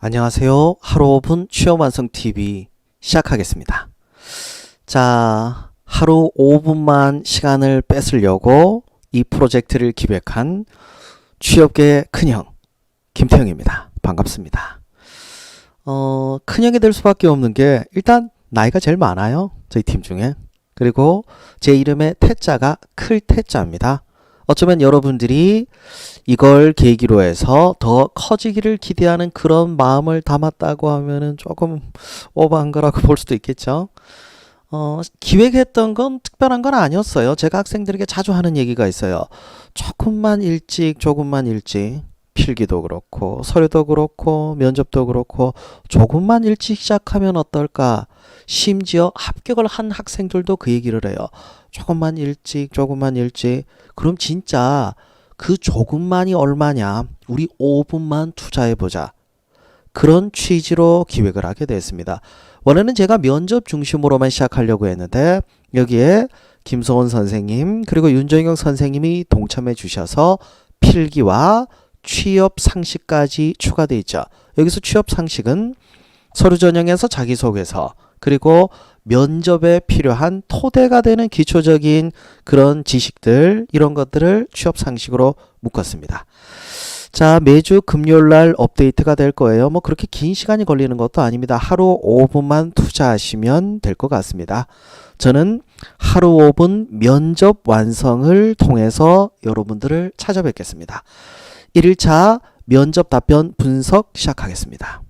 안녕하세요. 하루 5분 취업 완성 TV 시작하겠습니다. 자, 하루 5분만 시간을 뺏으려고 이 프로젝트를 기획한 취업계의 큰형 김태형입니다. 반갑습니다. 큰형이 될 수밖에 없는 게 일단 나이가 제일 많아요. 저희 팀 중에. 그리고 제 이름의 태자가 클 태자입니다. 어쩌면 여러분들이 이걸 계기로 해서 더 커지기를 기대하는 그런 마음을 담았다고 하면은 조금 오버한 거라고 볼 수도 있겠죠. 기획했던 건 특별한 건 아니었어요. 제가 학생들에게 자주 하는 얘기가 있어요. 조금만 일찍 필기도 그렇고 서류도 그렇고 면접도 그렇고 조금만 일찍 시작하면 어떨까? 심지어 합격을 한 학생들도 그 얘기를 해요. 조금만 일찍. 그럼 진짜 그 조금만이 얼마냐? 우리 5분만 투자해보자. 그런 취지로 기획을 하게 됐습니다. 원래는 제가 면접 중심으로만 시작하려고 했는데 여기에 김성원 선생님 그리고 윤정영 선생님이 동참해 주셔서 필기와 취업 상식까지 추가되어 있죠. 여기서 취업 상식은 서류 전형에서 자기소개서 그리고 면접에 필요한 토대가 되는 기초적인 그런 지식들 이런 것들을 취업 상식으로 묶었습니다. 자, 매주 금요일 날 업데이트가 될 거예요. 뭐 그렇게 긴 시간이 걸리는 것도 아닙니다. 하루 5분만 투자하시면 될 것 같습니다. 저는 하루 5분 면접 완성을 통해서 여러분들을 찾아뵙겠습니다. 1일차 면접 답변 분석 시작하겠습니다.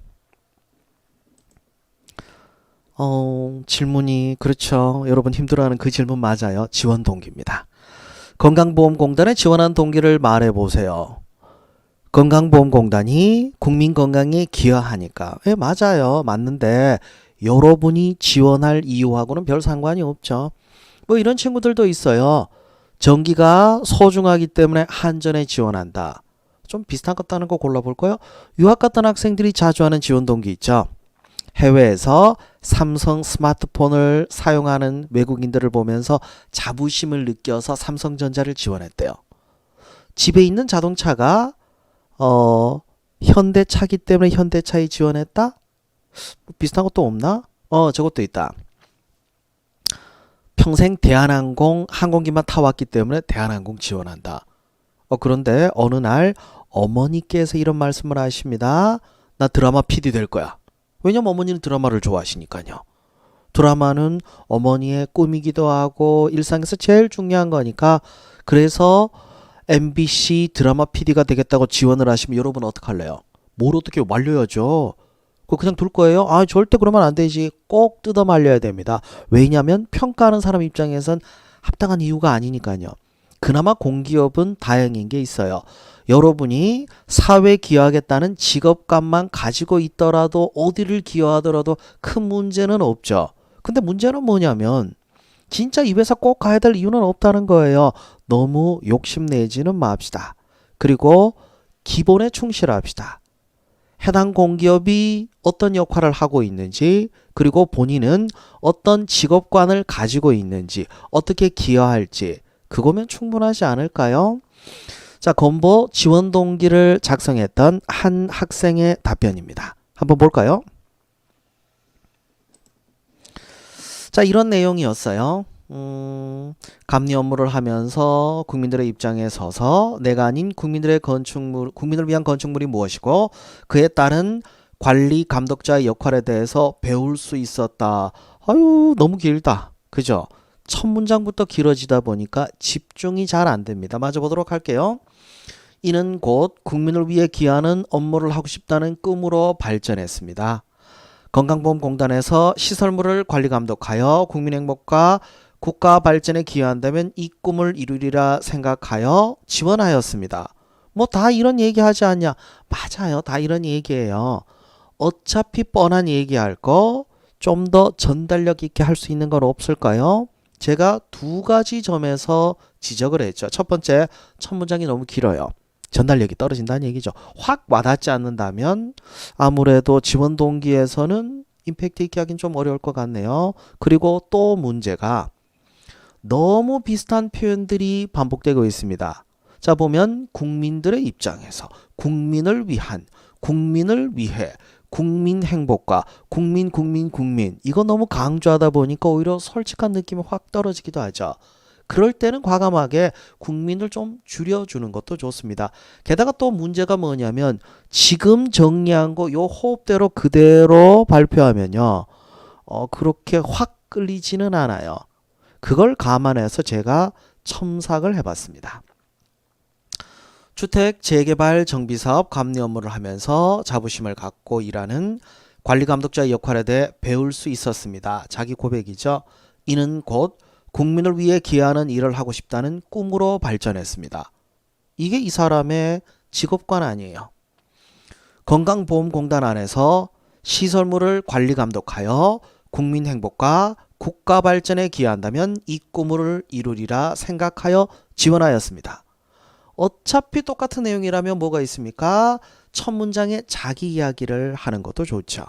질문이 그렇죠. 여러분 힘들어하는 그 질문 맞아요. 지원 동기입니다. 건강보험공단에 지원한 동기를 말해보세요. 건강보험공단이 국민 건강에 기여하니까. 예, 맞아요. 맞는데 여러분이 지원할 이유하고는 별 상관이 없죠. 뭐 이런 친구들도 있어요. 정기가 소중하기 때문에 한전에 지원한다. 좀 비슷한 것 다는 거 골라볼까요? 유학 갔던 학생들이 자주 하는 지원 동기 있죠. 해외에서 삼성 스마트폰을 사용하는 외국인들을 보면서 자부심을 느껴서 삼성전자를 지원했대요. 집에 있는 자동차가 현대차기 때문에 현대차에 지원했다? 비슷한 것도 없나? 저것도 있다. 평생 대한항공 항공기만 타왔기 때문에 대한항공 지원한다. 그런데 어느 날 어머니께서 이런 말씀을 하십니다. 나 드라마 PD 될 거야. 왜냐면 어머니는 드라마를 좋아하시니까요. 드라마는 어머니의 꿈이기도 하고 일상에서 제일 중요한 거니까 그래서 MBC 드라마 PD가 되겠다고 지원을 하시면 여러분 어떡할래요? 뭘 어떻게 말려야죠. 그거 그냥 둘 거예요? 아, 절대 그러면 안 되지. 꼭 뜯어 말려야 됩니다. 왜냐하면 평가하는 사람 입장에선 합당한 이유가 아니니까요. 그나마 공기업은 다행인 게 있어요. 여러분이 사회에 기여하겠다는 직업감만 가지고 있더라도 어디를 기여하더라도 큰 문제는 없죠. 근데 문제는 뭐냐면 진짜 이 회사 꼭 가야 될 이유는 없다는 거예요. 너무 욕심내지는 맙시다. 그리고 기본에 충실합시다. 해당 공기업이 어떤 역할을 하고 있는지 그리고 본인은 어떤 직업관을 가지고 있는지 어떻게 기여할지 그거면 충분하지 않을까요? 자, 건보 지원 동기를 작성했던 한 학생의 답변입니다. 한번 볼까요? 자, 이런 내용이었어요. 감리 업무를 하면서 국민들의 입장에 서서 내가 아닌 국민을 위한 건축물이 무엇이고 그에 따른 관리 감독자의 역할에 대해서 배울 수 있었다. 아유, 너무 길다. 그죠? 첫 문장부터 길어지다 보니까 집중이 잘 안 됩니다. 마저 보도록 할게요. 이는 곧 국민을 위해 기여하는 업무를 하고 싶다는 꿈으로 발전했습니다. 건강보험공단에서 시설물을 관리 감독하여 국민 행복과 국가 발전에 기여한다면 이 꿈을 이루리라 생각하여 지원하였습니다. 뭐 다 이런 얘기하지 않냐? 맞아요. 다 이런 얘기예요. 어차피 뻔한 얘기할 거 좀 더 전달력 있게 할 수 있는 건 없을까요? 제가 두 가지 점에서 지적을 했죠. 첫 번째, 첫 문장이 너무 길어요. 전달력이 떨어진다는 얘기죠. 확 와닿지 않는다면 아무래도 지원 동기에서는 임팩트 있게 하긴 좀 어려울 것 같네요. 그리고 또 문제가 너무 비슷한 표현들이 반복되고 있습니다. 자, 보면 국민들의 입장에서 국민을 위한 국민을 위해, 국민 행복과 국민 이거 너무 강조하다 보니까 오히려 솔직한 느낌이 확 떨어지기도 하죠. 그럴 때는 과감하게 국민을 좀 줄여주는 것도 좋습니다. 게다가 또 문제가 뭐냐면 지금 정리한 거 요 호흡대로 그대로 발표하면요. 그렇게 확 끌리지는 않아요. 그걸 감안해서 제가 첨삭을 해봤습니다. 주택 재개발 정비사업 감리 업무를 하면서 자부심을 갖고 일하는 관리감독자의 역할에 대해 배울 수 있었습니다. 자기 고백이죠. 이는 곧 국민을 위해 기여하는 일을 하고 싶다는 꿈으로 발전했습니다. 이게 이 사람의 직업관 아니에요. 건강보험공단 안에서 시설물을 관리감독하여 국민 행복과 국가 발전에 기여한다면 이 꿈을 이루리라 생각하여 지원하였습니다. 어차피 똑같은 내용이라면 뭐가 있습니까? 첫 문장에 자기 이야기를 하는 것도 좋죠.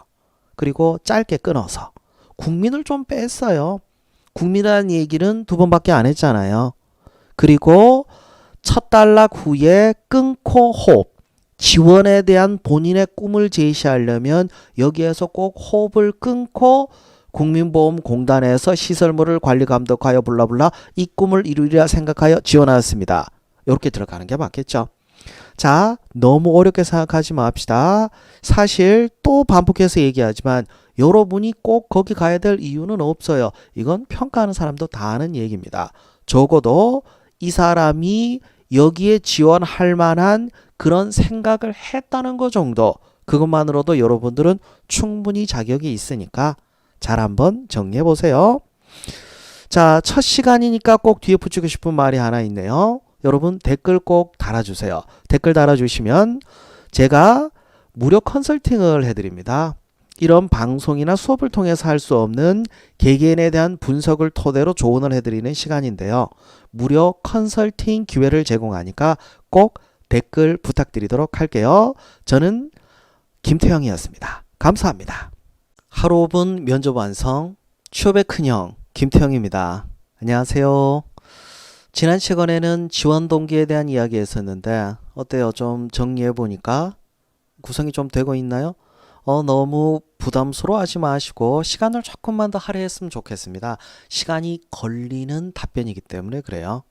그리고 짧게 끊어서 국민을 좀 뺐어요. 국민이라는 얘기는 두 번밖에 안 했잖아요. 그리고 첫 단락 후에 끊고 호흡. 지원에 대한 본인의 꿈을 제시하려면 여기에서 꼭 호흡을 끊고 국민보험공단에서 시설물을 관리감독하여 블라블라 이 꿈을 이루리라 생각하여 지원하였습니다. 이렇게 들어가는 게 맞겠죠. 자, 너무 어렵게 생각하지 맙시다. 사실 또 반복해서 얘기하지만 여러분이 꼭 거기 가야 될 이유는 없어요. 이건 평가하는 사람도 다 아는 얘기입니다. 적어도 이 사람이 여기에 지원할 만한 그런 생각을 했다는 것 정도, 그것만으로도 여러분들은 충분히 자격이 있으니까 잘 한번 정리해 보세요. 자, 첫 시간이니까 꼭 뒤에 붙이고 싶은 말이 하나 있네요. 여러분 댓글 꼭 달아주세요. 댓글 달아주시면 제가 무료 컨설팅을 해드립니다. 이런 방송이나 수업을 통해서 할 수 없는 개개인에 대한 분석을 토대로 조언을 해드리는 시간인데요. 무료 컨설팅 기회를 제공하니까 꼭 댓글 부탁드리도록 할게요. 저는 김태형이었습니다. 감사합니다. 하루 5분 면접 완성, 취업의 큰형 김태형입니다. 안녕하세요. 지난 시간에는 지원 동기에 대한 이야기 했었는데 어때요? 좀 정리해 보니까 구성이 좀 되고 있나요? 너무 부담스러워하지 마시고 시간을 조금만 더 할애했으면 좋겠습니다. 시간이 걸리는 답변이기 때문에 그래요.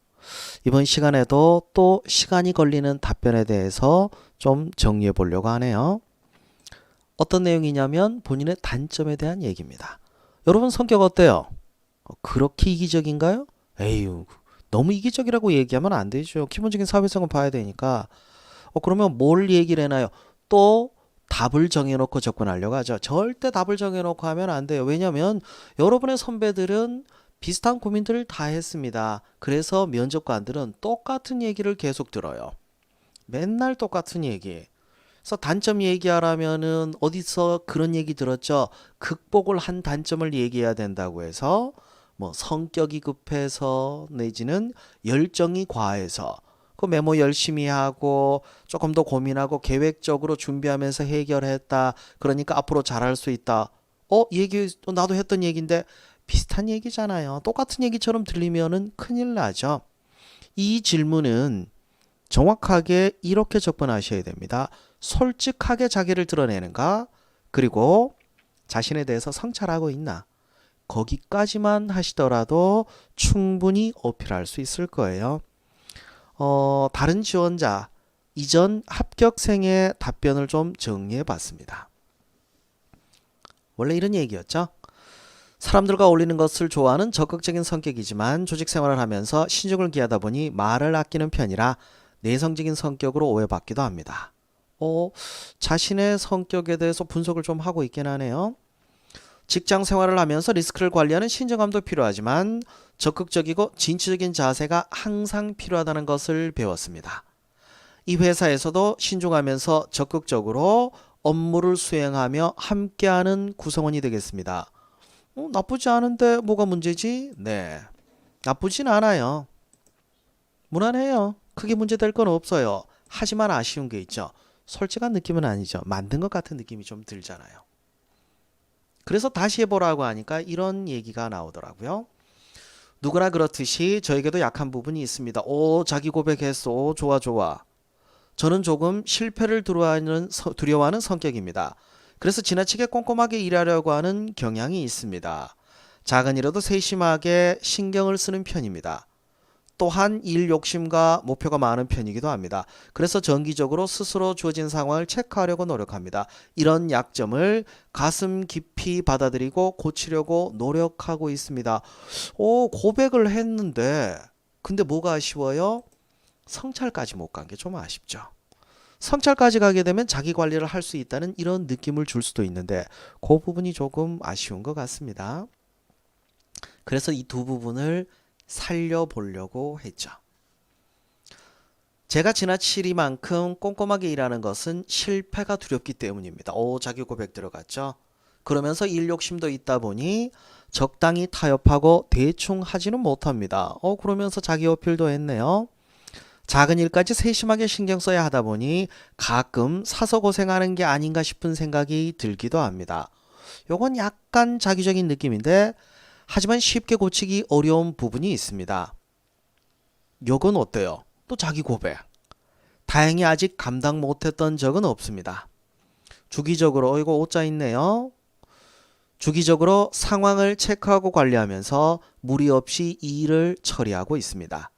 이번 시간에도 또 시간이 걸리는 답변에 대해서 좀 정리해 보려고 하네요. 어떤 내용이냐면 본인의 단점에 대한 얘기입니다. 여러분 성격 어때요? 그렇게 이기적인가요? 에휴, 너무 이기적이라고 얘기하면 안 되죠. 기본적인 사회성을 봐야 되니까. 그러면 뭘 얘기를 해놔요? 또 답을 정해놓고 접근하려고 하죠. 절대 답을 정해놓고 하면 안 돼요. 왜냐하면 여러분의 선배들은 비슷한 고민들을 다 했습니다. 그래서 면접관들은 똑같은 얘기를 계속 들어요. 맨날 똑같은 얘기. 그래서 단점 얘기하라면은 어디서 그런 얘기 들었죠? 극복을 한 단점을 얘기해야 된다고 해서 뭐 성격이 급해서 내지는 열정이 과해서 그 메모 열심히 하고 조금 더 고민하고 계획적으로 준비하면서 해결했다. 그러니까 앞으로 잘할 수 있다. 얘기 나도 했던 얘기인데 비슷한 얘기잖아요. 똑같은 얘기처럼 들리면은 큰일 나죠. 이 질문은 정확하게 이렇게 접근하셔야 됩니다. 솔직하게 자기를 드러내는가? 그리고 자신에 대해서 성찰하고 있나? 거기까지만 하시더라도 충분히 어필할 수 있을 거예요. 다른 지원자, 이전 합격생의 답변을 좀 정리해 봤습니다. 원래 이런 얘기였죠. 사람들과 어울리는 것을 좋아하는 적극적인 성격이지만 조직 생활을 하면서 신중을 기하다 보니 말을 아끼는 편이라 내성적인 성격으로 오해받기도 합니다. 자신의 성격에 대해서 분석을 좀 하고 있긴 하네요. 직장 생활을 하면서 리스크를 관리하는 신중함도 필요하지만 적극적이고 진취적인 자세가 항상 필요하다는 것을 배웠습니다. 이 회사에서도 신중하면서 적극적으로 업무를 수행하며 함께하는 구성원이 되겠습니다. 나쁘지 않은데 뭐가 문제지? 네, 나쁘진 않아요. 무난해요. 크게 문제될 건 없어요. 하지만 아쉬운 게 있죠. 솔직한 느낌은 아니죠. 만든 것 같은 느낌이 좀 들잖아요. 그래서 다시 해보라고 하니까 이런 얘기가 나오더라고요. 누구나 그렇듯이 저에게도 약한 부분이 있습니다. 자기 고백했어. 좋아. 저는 조금 실패를 두려워하는 성격입니다. 그래서 지나치게 꼼꼼하게 일하려고 하는 경향이 있습니다. 작은 일에도 세심하게 신경을 쓰는 편입니다. 또한 일 욕심과 목표가 많은 편이기도 합니다. 그래서 정기적으로 스스로 주어진 상황을 체크하려고 노력합니다. 이런 약점을 가슴 깊이 받아들이고 고치려고 노력하고 있습니다. 고백을 했는데 근데 뭐가 아쉬워요? 성찰까지 못 간 게 좀 아쉽죠. 성찰까지 가게 되면 자기 관리를 할 수 있다는 이런 느낌을 줄 수도 있는데 그 부분이 조금 아쉬운 것 같습니다. 그래서 이 두 부분을 살려보려고 했죠. 제가 지나치리만큼 꼼꼼하게 일하는 것은 실패가 두렵기 때문입니다. 자기 고백 들어갔죠. 그러면서 일 욕심도 있다 보니 적당히 타협하고 대충 하지는 못합니다. 그러면서 자기 어필도 했네요. 작은 일까지 세심하게 신경 써야 하다 보니 가끔 사서 고생하는 게 아닌가 싶은 생각이 들기도 합니다. 요건 약간 자기적인 느낌인데 하지만 쉽게 고치기 어려운 부분이 있습니다. 요건 어때요? 또 자기 고백. 다행히 아직 감당 못했던 적은 없습니다. 주기적으로 이거 오자 있네요. 주기적으로 상황을 체크하고 관리하면서 무리 없이 이 일을 처리하고 있습니다.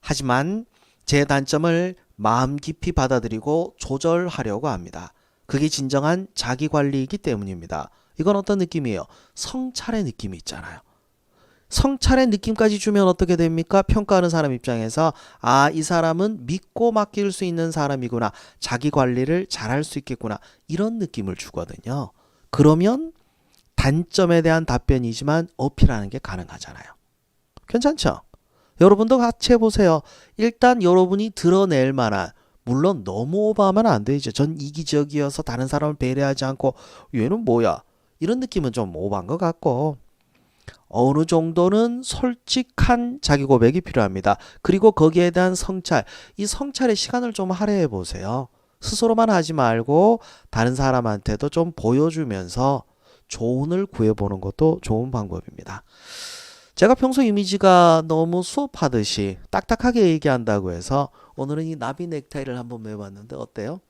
하지만 제 단점을 마음 깊이 받아들이고 조절하려고 합니다. 그게 진정한 자기 관리이기 때문입니다. 이건 어떤 느낌이에요? 성찰의 느낌이 있잖아요. 성찰의 느낌까지 주면 어떻게 됩니까? 평가하는 사람 입장에서 이 사람은 믿고 맡길 수 있는 사람이구나. 자기 관리를 잘할 수 있겠구나. 이런 느낌을 주거든요. 그러면 단점에 대한 답변이지만 어필하는 게 가능하잖아요. 괜찮죠? 여러분도 같이 해보세요. 일단 여러분이 드러낼 만한, 물론 너무 오버하면 안 되죠. 전 이기적이어서 다른 사람을 배려하지 않고 얘는 뭐야? 이런 느낌은 좀 오버한 것 같고 어느 정도는 솔직한 자기 고백이 필요합니다. 그리고 거기에 대한 성찰, 이 성찰의 시간을 좀 할애해 보세요. 스스로만 하지 말고 다른 사람한테도 좀 보여주면서 조언을 구해보는 것도 좋은 방법입니다. 제가 평소 이미지가 너무 수업하듯이 딱딱하게 얘기한다고 해서 오늘은 이 나비 넥타이를 한번 매봤는데 어때요?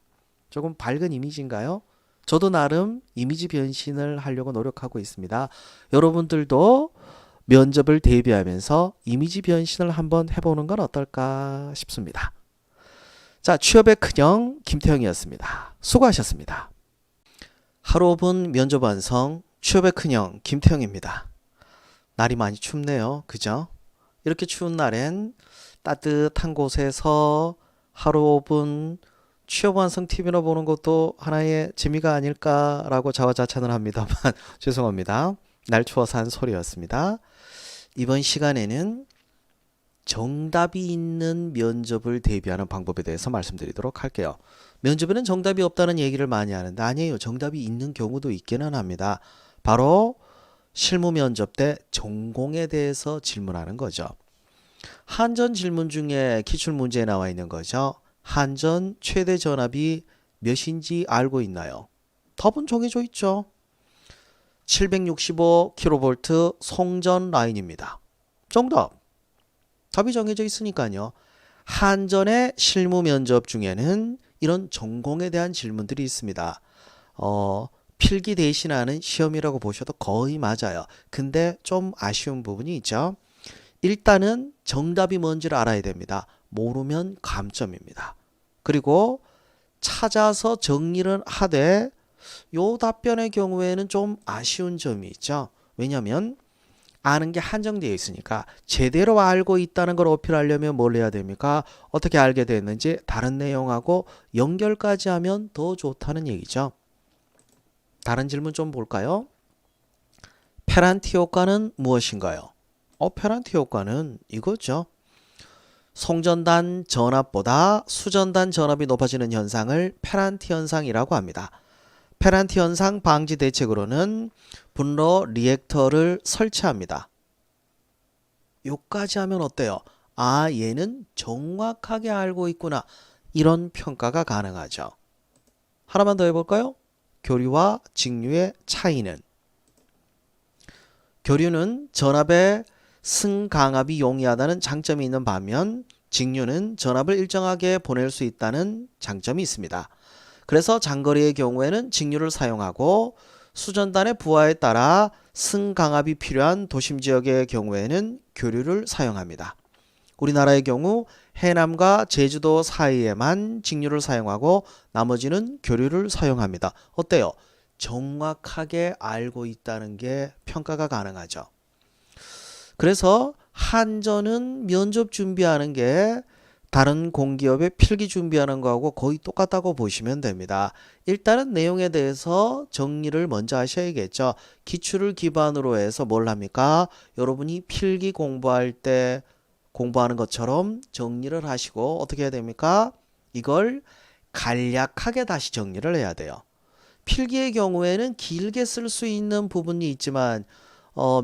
조금 밝은 이미지인가요? 저도 나름 이미지 변신을 하려고 노력하고 있습니다. 여러분들도 면접을 대비하면서 이미지 변신을 한번 해보는 건 어떨까 싶습니다. 자, 취업의 큰형 김태형이었습니다. 수고하셨습니다. 하루 5분 면접 완성 취업의 큰형 김태형입니다. 날이 많이 춥네요. 그죠? 이렇게 추운 날엔 따뜻한 곳에서 하루 5분 취업 완성 TV나 보는 것도 하나의 재미가 아닐까라고 자화자찬을 합니다만 죄송합니다. 날 추워서 한 소리였습니다. 이번 시간에는 정답이 있는 면접을 대비하는 방법에 대해서 말씀드리도록 할게요. 면접에는 정답이 없다는 얘기를 많이 하는데 아니에요. 정답이 있는 경우도 있기는 합니다. 바로 실무 면접 때 전공에 대해서 질문하는 거죠. 한전 질문 중에 기출문제에 나와 있는 거죠. 한전 최대 전압이 몇인지 알고 있나요? 답은 정해져 있죠. 765kV 송전 라인입니다. 정답. 답이 정해져 있으니까요. 한전의 실무 면접 중에는 이런 전공에 대한 질문들이 있습니다. 필기 대신하는 시험이라고 보셔도 거의 맞아요. 근데 좀 아쉬운 부분이 있죠. 일단은 정답이 뭔지를 알아야 됩니다. 모르면 감점입니다. 그리고 찾아서 정리를 하되 요 답변의 경우에는 좀 아쉬운 점이 있죠. 왜냐하면 아는 게 한정되어 있으니까 제대로 알고 있다는 걸 어필하려면 뭘 해야 됩니까? 어떻게 알게 됐는지 다른 내용하고 연결까지 하면 더 좋다는 얘기죠. 다른 질문 좀 볼까요? 페란티 효과는 무엇인가요? 페란티 효과는 이거죠. 송전단 전압보다 수전단 전압이 높아지는 현상을 페란티 현상이라고 합니다. 페란티 현상 방지 대책으로는 분로 리액터를 설치합니다. 요까지 하면 어때요? 얘는 정확하게 알고 있구나. 이런 평가가 가능하죠. 하나만 더 해볼까요? 교류와 직류의 차이는? 교류는 전압의 승강압이 용이하다는 장점이 있는 반면 직류는 전압을 일정하게 보낼 수 있다는 장점이 있습니다. 그래서 장거리의 경우에는 직류를 사용하고 수전단의 부하에 따라 승강압이 필요한 도심 지역의 경우에는 교류를 사용합니다. 우리나라의 경우 해남과 제주도 사이에만 직류를 사용하고 나머지는 교류를 사용합니다. 어때요? 정확하게 알고 있다는 게 평가가 가능하죠. 그래서 한전은 면접 준비하는 게 다른 공기업의 필기 준비하는 거하고 거의 똑같다고 보시면 됩니다. 일단은 내용에 대해서 정리를 먼저 하셔야겠죠. 기출을 기반으로 해서 뭘 합니까? 여러분이 필기 공부할 때 공부하는 것처럼 정리를 하시고 어떻게 해야 됩니까? 이걸 간략하게 다시 정리를 해야 돼요. 필기의 경우에는 길게 쓸 수 있는 부분이 있지만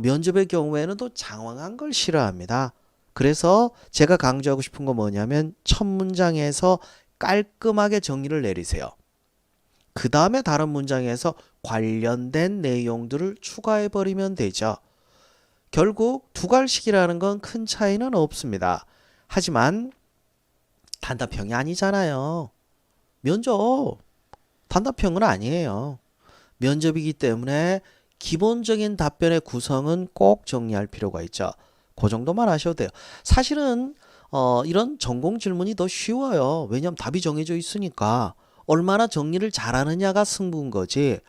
면접의 경우에는 또 장황한 걸 싫어합니다. 그래서 제가 강조하고 싶은 건 뭐냐면 첫 문장에서 깔끔하게 정리를 내리세요. 그 다음에 다른 문장에서 관련된 내용들을 추가해버리면 되죠. 결국 두 갈식이라는 건 큰 차이는 없습니다. 하지만 단답형이 아니잖아요. 면접 단답형은 아니에요. 면접이기 때문에 기본적인 답변의 구성은 꼭 정리할 필요가 있죠. 그 정도만 하셔도 돼요. 사실은 이런 전공 질문이 더 쉬워요. 왜냐하면 답이 정해져 있으니까. 얼마나 정리를 잘하느냐가 승부인 거지.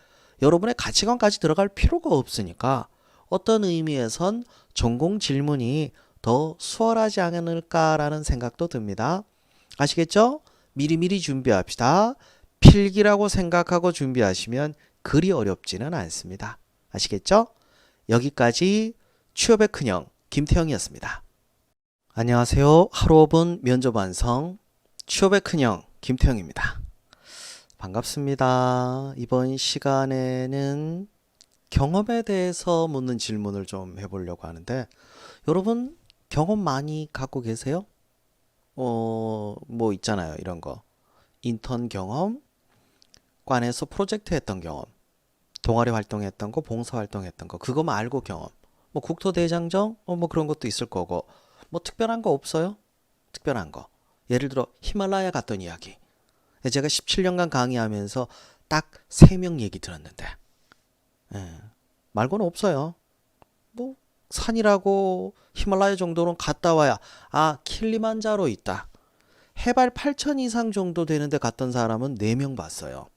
여러분의 가치관까지 들어갈 필요가 없으니까 어떤 의미에선 전공 질문이 더 수월하지 않을까라는 생각도 듭니다. 아시겠죠? 미리미리 준비합시다. 필기라고 생각하고 준비하시면 그리 어렵지는 않습니다. 아시겠죠? 여기까지 취업의 큰형 김태형이었습니다. 안녕하세요. 하루 5분 면접 완성 취업의 큰형 김태형입니다. 반갑습니다. 이번 시간에는 경험에 대해서 묻는 질문을 좀 해보려고 하는데 여러분 경험 많이 갖고 계세요? 뭐 있잖아요. 이런 거. 인턴 경험, 관에서 프로젝트 했던 경험, 동아리 활동했던 거, 봉사 활동했던 거, 그거 말고 경험. 뭐 국토대장정, 뭐 그런 것도 있을 거고, 뭐 특별한 거 없어요? 특별한 거. 예를 들어 히말라야 갔던 이야기. 제가 17년간 강의하면서 딱 3명 얘기 들었는데, 말고는 없어요. 뭐 산이라고 히말라야 정도는 갔다 와야 킬리만자로 있다. 해발 8,000 이상 정도 되는데 갔던 사람은 4명 봤어요.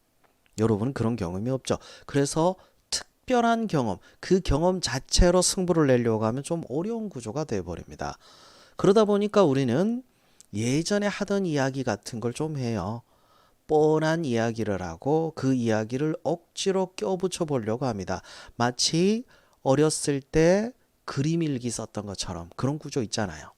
여러분은 그런 경험이 없죠. 그래서 특별한 경험, 그 경험 자체로 승부를 내려고 하면 좀 어려운 구조가 되어버립니다. 그러다 보니까 우리는 예전에 하던 이야기 같은 걸 좀 해요. 뻔한 이야기를 하고 그 이야기를 억지로 껴붙여 보려고 합니다. 마치 어렸을 때 그림 일기 썼던 것처럼 그런 구조 있잖아요.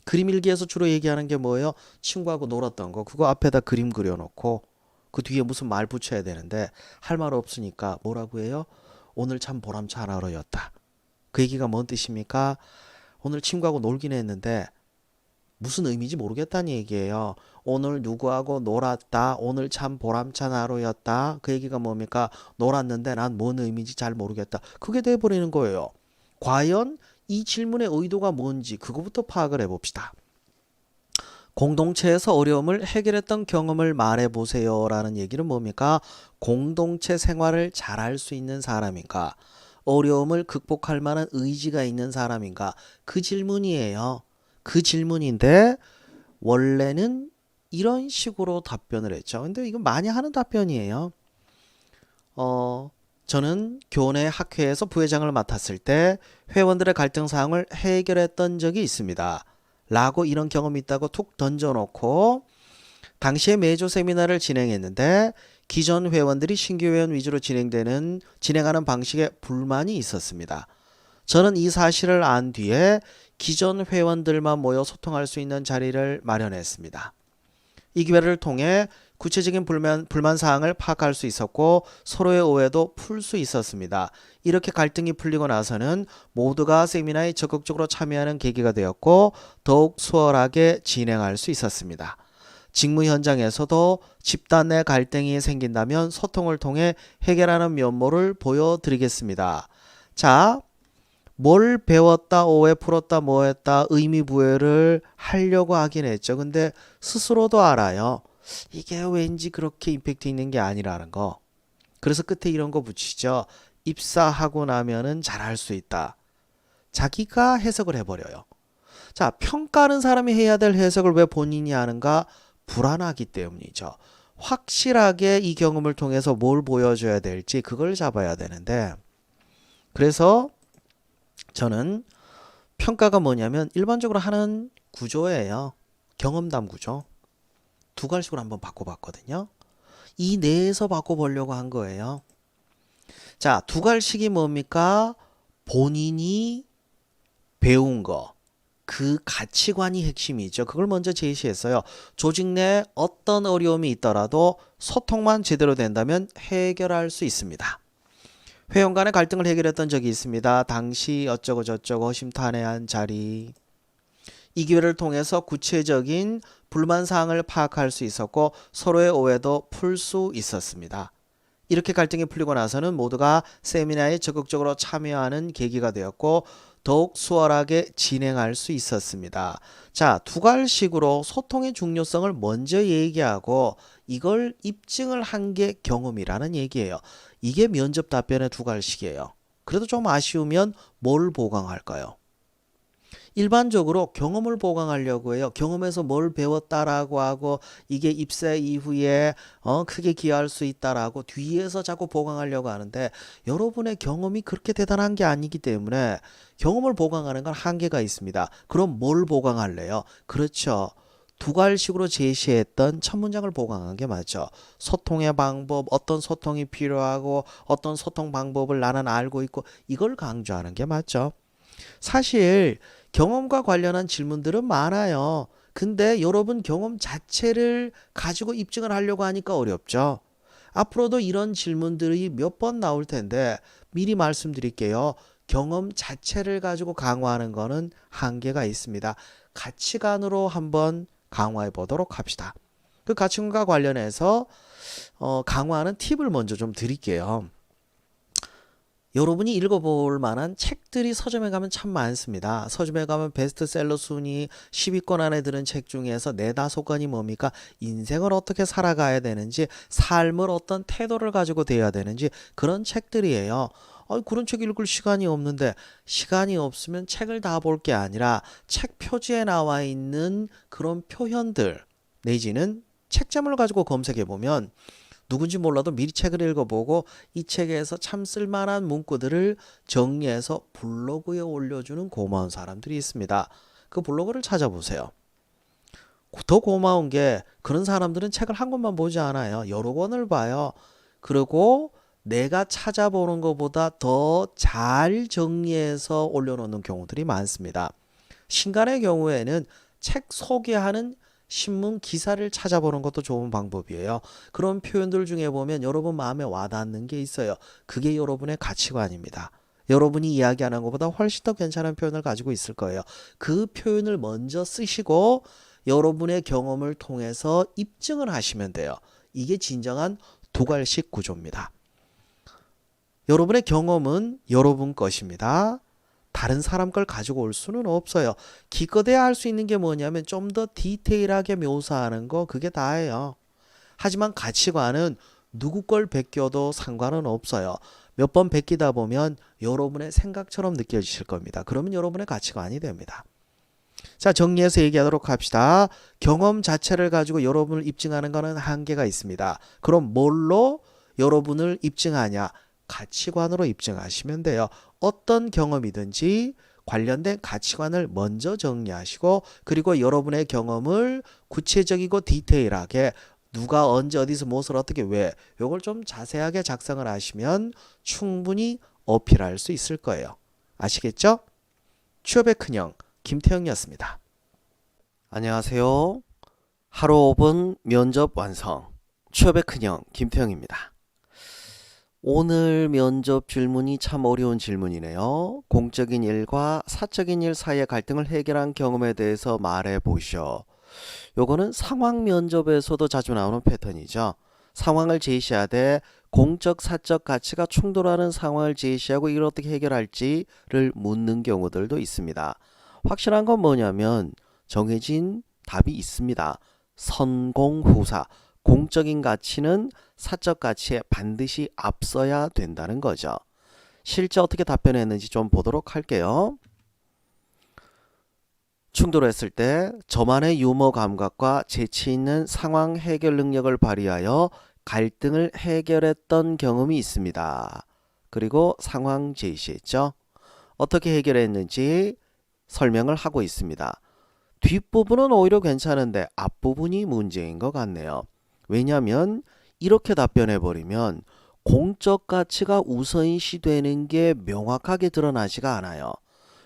그림 일기에서 주로 얘기하는 게 뭐예요? 친구하고 놀았던 거. 그거 앞에다 그림 그려놓고 그 뒤에 무슨 말 붙여야 되는데 할 말 없으니까 뭐라고 해요? 오늘 참 보람찬 하루였다. 그 얘기가 뭔 뜻입니까? 오늘 친구하고 놀긴 했는데 무슨 의미인지 모르겠다는 얘기예요. 오늘 누구하고 놀았다. 오늘 참 보람찬 하루였다. 그 얘기가 뭡니까? 놀았는데 난 뭔 의미인지 잘 모르겠다. 그게 돼버리는 거예요. 과연 이 질문의 의도가 뭔지 그거부터 파악을 해봅시다. 공동체에서 어려움을 해결했던 경험을 말해보세요 라는 얘기는 뭡니까? 공동체 생활을 잘할 수 있는 사람인가? 어려움을 극복할 만한 의지가 있는 사람인가? 그 질문이에요. 그 질문인데 원래는 이런 식으로 답변을 했죠. 근데 이거 많이 하는 답변이에요. 저는 교내 학회에서 부회장을 맡았을 때 회원들의 갈등 사항을 해결했던 적이 있습니다. 라고 이런 경험이 있다고 툭 던져놓고 당시에 매조 세미나를 진행했는데 기존 회원들이 신규 회원 위주로 진행하는 방식에 불만이 있었습니다. 저는 이 사실을 안 뒤에 기존 회원들만 모여 소통할 수 있는 자리를 마련했습니다. 이 기회를 통해 구체적인 불만 사항을 파악할 수 있었고 서로의 오해도 풀 수 있었습니다. 이렇게 갈등이 풀리고 나서는 모두가 세미나에 적극적으로 참여하는 계기가 되었고 더욱 수월하게 진행할 수 있었습니다. 직무 현장에서도 집단 내 갈등이 생긴다면 소통을 통해 해결하는 면모를 보여드리겠습니다. 자, 뭘 배웠다, 오해 풀었다, 뭐 했다, 의미 부여를 하려고 하긴 했죠. 근데 스스로도 알아요. 이게 왠지 그렇게 임팩트 있는 게 아니라는 거. 그래서 끝에 이런 거 붙이죠. 입사하고 나면은 잘할 수 있다. 자기가 해석을 해버려요. 자, 평가하는 사람이 해야 될 해석을 왜 본인이 하는가? 불안하기 때문이죠. 확실하게 이 경험을 통해서 뭘 보여줘야 될지 그걸 잡아야 되는데, 그래서 저는 평가가 뭐냐면 일반적으로 하는 구조예요. 경험담 구조. 두 갈식으로 한번 바꿔봤거든요. 이 내에서 바꿔보려고 한 거예요. 자, 두 갈식이 뭡니까? 본인이 배운 거. 그 가치관이 핵심이죠. 그걸 먼저 제시했어요. 조직 내 어떤 어려움이 있더라도 소통만 제대로 된다면 해결할 수 있습니다. 회원 간의 갈등을 해결했던 적이 있습니다. 당시 어쩌고 저쩌고 허심탄회한 자리. 이 기회를 통해서 구체적인 불만 사항을 파악할 수 있었고 서로의 오해도 풀 수 있었습니다. 이렇게 갈등이 풀리고 나서는 모두가 세미나에 적극적으로 참여하는 계기가 되었고 더욱 수월하게 진행할 수 있었습니다. 자, 두 갈식으로 소통의 중요성을 먼저 얘기하고 이걸 입증을 한 게 경험이라는 얘기예요. 이게 면접 답변의 두 갈식이에요. 그래도 좀 아쉬우면 뭘 보강할까요? 일반적으로 경험을 보강하려고 해요. 경험에서 뭘 배웠다라고 하고 이게 입사 이후에 크게 기여할 수 있다라고 뒤에서 자꾸 보강하려고 하는데 여러분의 경험이 그렇게 대단한 게 아니기 때문에 경험을 보강하는 건 한계가 있습니다. 그럼 뭘 보강할래요? 그렇죠. 두 갈식으로 제시했던 첫 문장을 보강한 게 맞죠. 소통의 방법, 어떤 소통이 필요하고 어떤 소통 방법을 나는 알고 있고 이걸 강조하는 게 맞죠. 사실 경험과 관련한 질문들은 많아요. 근데 여러분 경험 자체를 가지고 입증을 하려고 하니까 어렵죠. 앞으로도 이런 질문들이 몇 번 나올 텐데 미리 말씀드릴게요. 경험 자체를 가지고 강화하는 거는 한계가 있습니다. 가치관으로 한번 강화해 보도록 합시다. 그 가치관과 관련해서 강화하는 팁을 먼저 좀 드릴게요. 여러분이 읽어볼 만한 책들이 서점에 가면 참 많습니다. 서점에 가면 베스트셀러 순위 10위권 안에 드는 책 중에서 4-5권이 뭡니까? 인생을 어떻게 살아가야 되는지, 삶을 어떤 태도를 가지고 돼야 되는지 그런 책들이에요. 그런 책 읽을 시간이 없는데 시간이 없으면 책을 다 볼 게 아니라 책 표지에 나와 있는 그런 표현들 내지는 책자물을 가지고 검색해 보면 누군지 몰라도 미리 책을 읽어보고 이 책에서 참 쓸만한 문구들을 정리해서 블로그에 올려주는 고마운 사람들이 있습니다. 그 블로그를 찾아보세요. 더 고마운 게 그런 사람들은 책을 한 권만 보지 않아요. 여러 권을 봐요. 그리고 내가 찾아보는 것보다 더 잘 정리해서 올려놓는 경우들이 많습니다. 신간의 경우에는 책 소개하는 신문 기사를 찾아보는 것도 좋은 방법이에요. 그런 표현들 중에 보면 여러분 마음에 와닿는 게 있어요. 그게 여러분의 가치관입니다. 여러분이 이야기하는 것보다 훨씬 더 괜찮은 표현을 가지고 있을 거예요. 그 표현을 먼저 쓰시고 여러분의 경험을 통해서 입증을 하시면 돼요. 이게 진정한 두갈식 구조입니다. 여러분의 경험은 여러분 것입니다. 다른 사람 걸 가지고 올 수는 없어요. 기껏해야 할 수 있는 게 뭐냐면 좀 더 디테일하게 묘사하는 거 그게 다예요. 하지만 가치관은 누구 걸 베껴도 상관은 없어요. 몇 번 베끼다 보면 여러분의 생각처럼 느껴지실 겁니다. 그러면 여러분의 가치관이 됩니다. 자, 정리해서 얘기하도록 합시다. 경험 자체를 가지고 여러분을 입증하는 것은 한계가 있습니다. 그럼 뭘로 여러분을 입증하냐? 가치관으로 입증하시면 돼요. 어떤 경험이든지 관련된 가치관을 먼저 정리하시고 그리고 여러분의 경험을 구체적이고 디테일하게 누가 언제 어디서 무엇을 어떻게 왜 이걸 좀 자세하게 작성을 하시면 충분히 어필할 수 있을 거예요. 아시겠죠? 취업의 큰형 김태형이었습니다. 안녕하세요. 하루 5분 면접 완성 취업의 큰형 김태형입니다. 오늘 면접 질문이 참 어려운 질문이네요. 공적인 일과 사적인 일 사이의 갈등을 해결한 경험에 대해서 말해 보시오. 요거는 상황 면접에서도 자주 나오는 패턴이죠. 상황을 제시하되 공적 사적 가치가 충돌하는 상황을 제시하고 이걸 어떻게 해결할지를 묻는 경우들도 있습니다. 확실한 건 뭐냐면 정해진 답이 있습니다. 선공후사. 공적인 가치는 사적 가치에 반드시 앞서야 된다는 거죠. 실제 어떻게 답변했는지 좀 보도록 할게요. 충돌했을 때 저만의 유머 감각과 재치 있는 상황 해결 능력을 발휘하여 갈등을 해결했던 경험이 있습니다. 그리고 상황 제시했죠. 어떻게 해결했는지 설명을 하고 있습니다. 뒷부분은 오히려 괜찮은데 앞부분이 문제인 것 같네요. 왜냐하면 이렇게 답변해버리면 공적 가치가 우선시 되는 게 명확하게 드러나지가 않아요.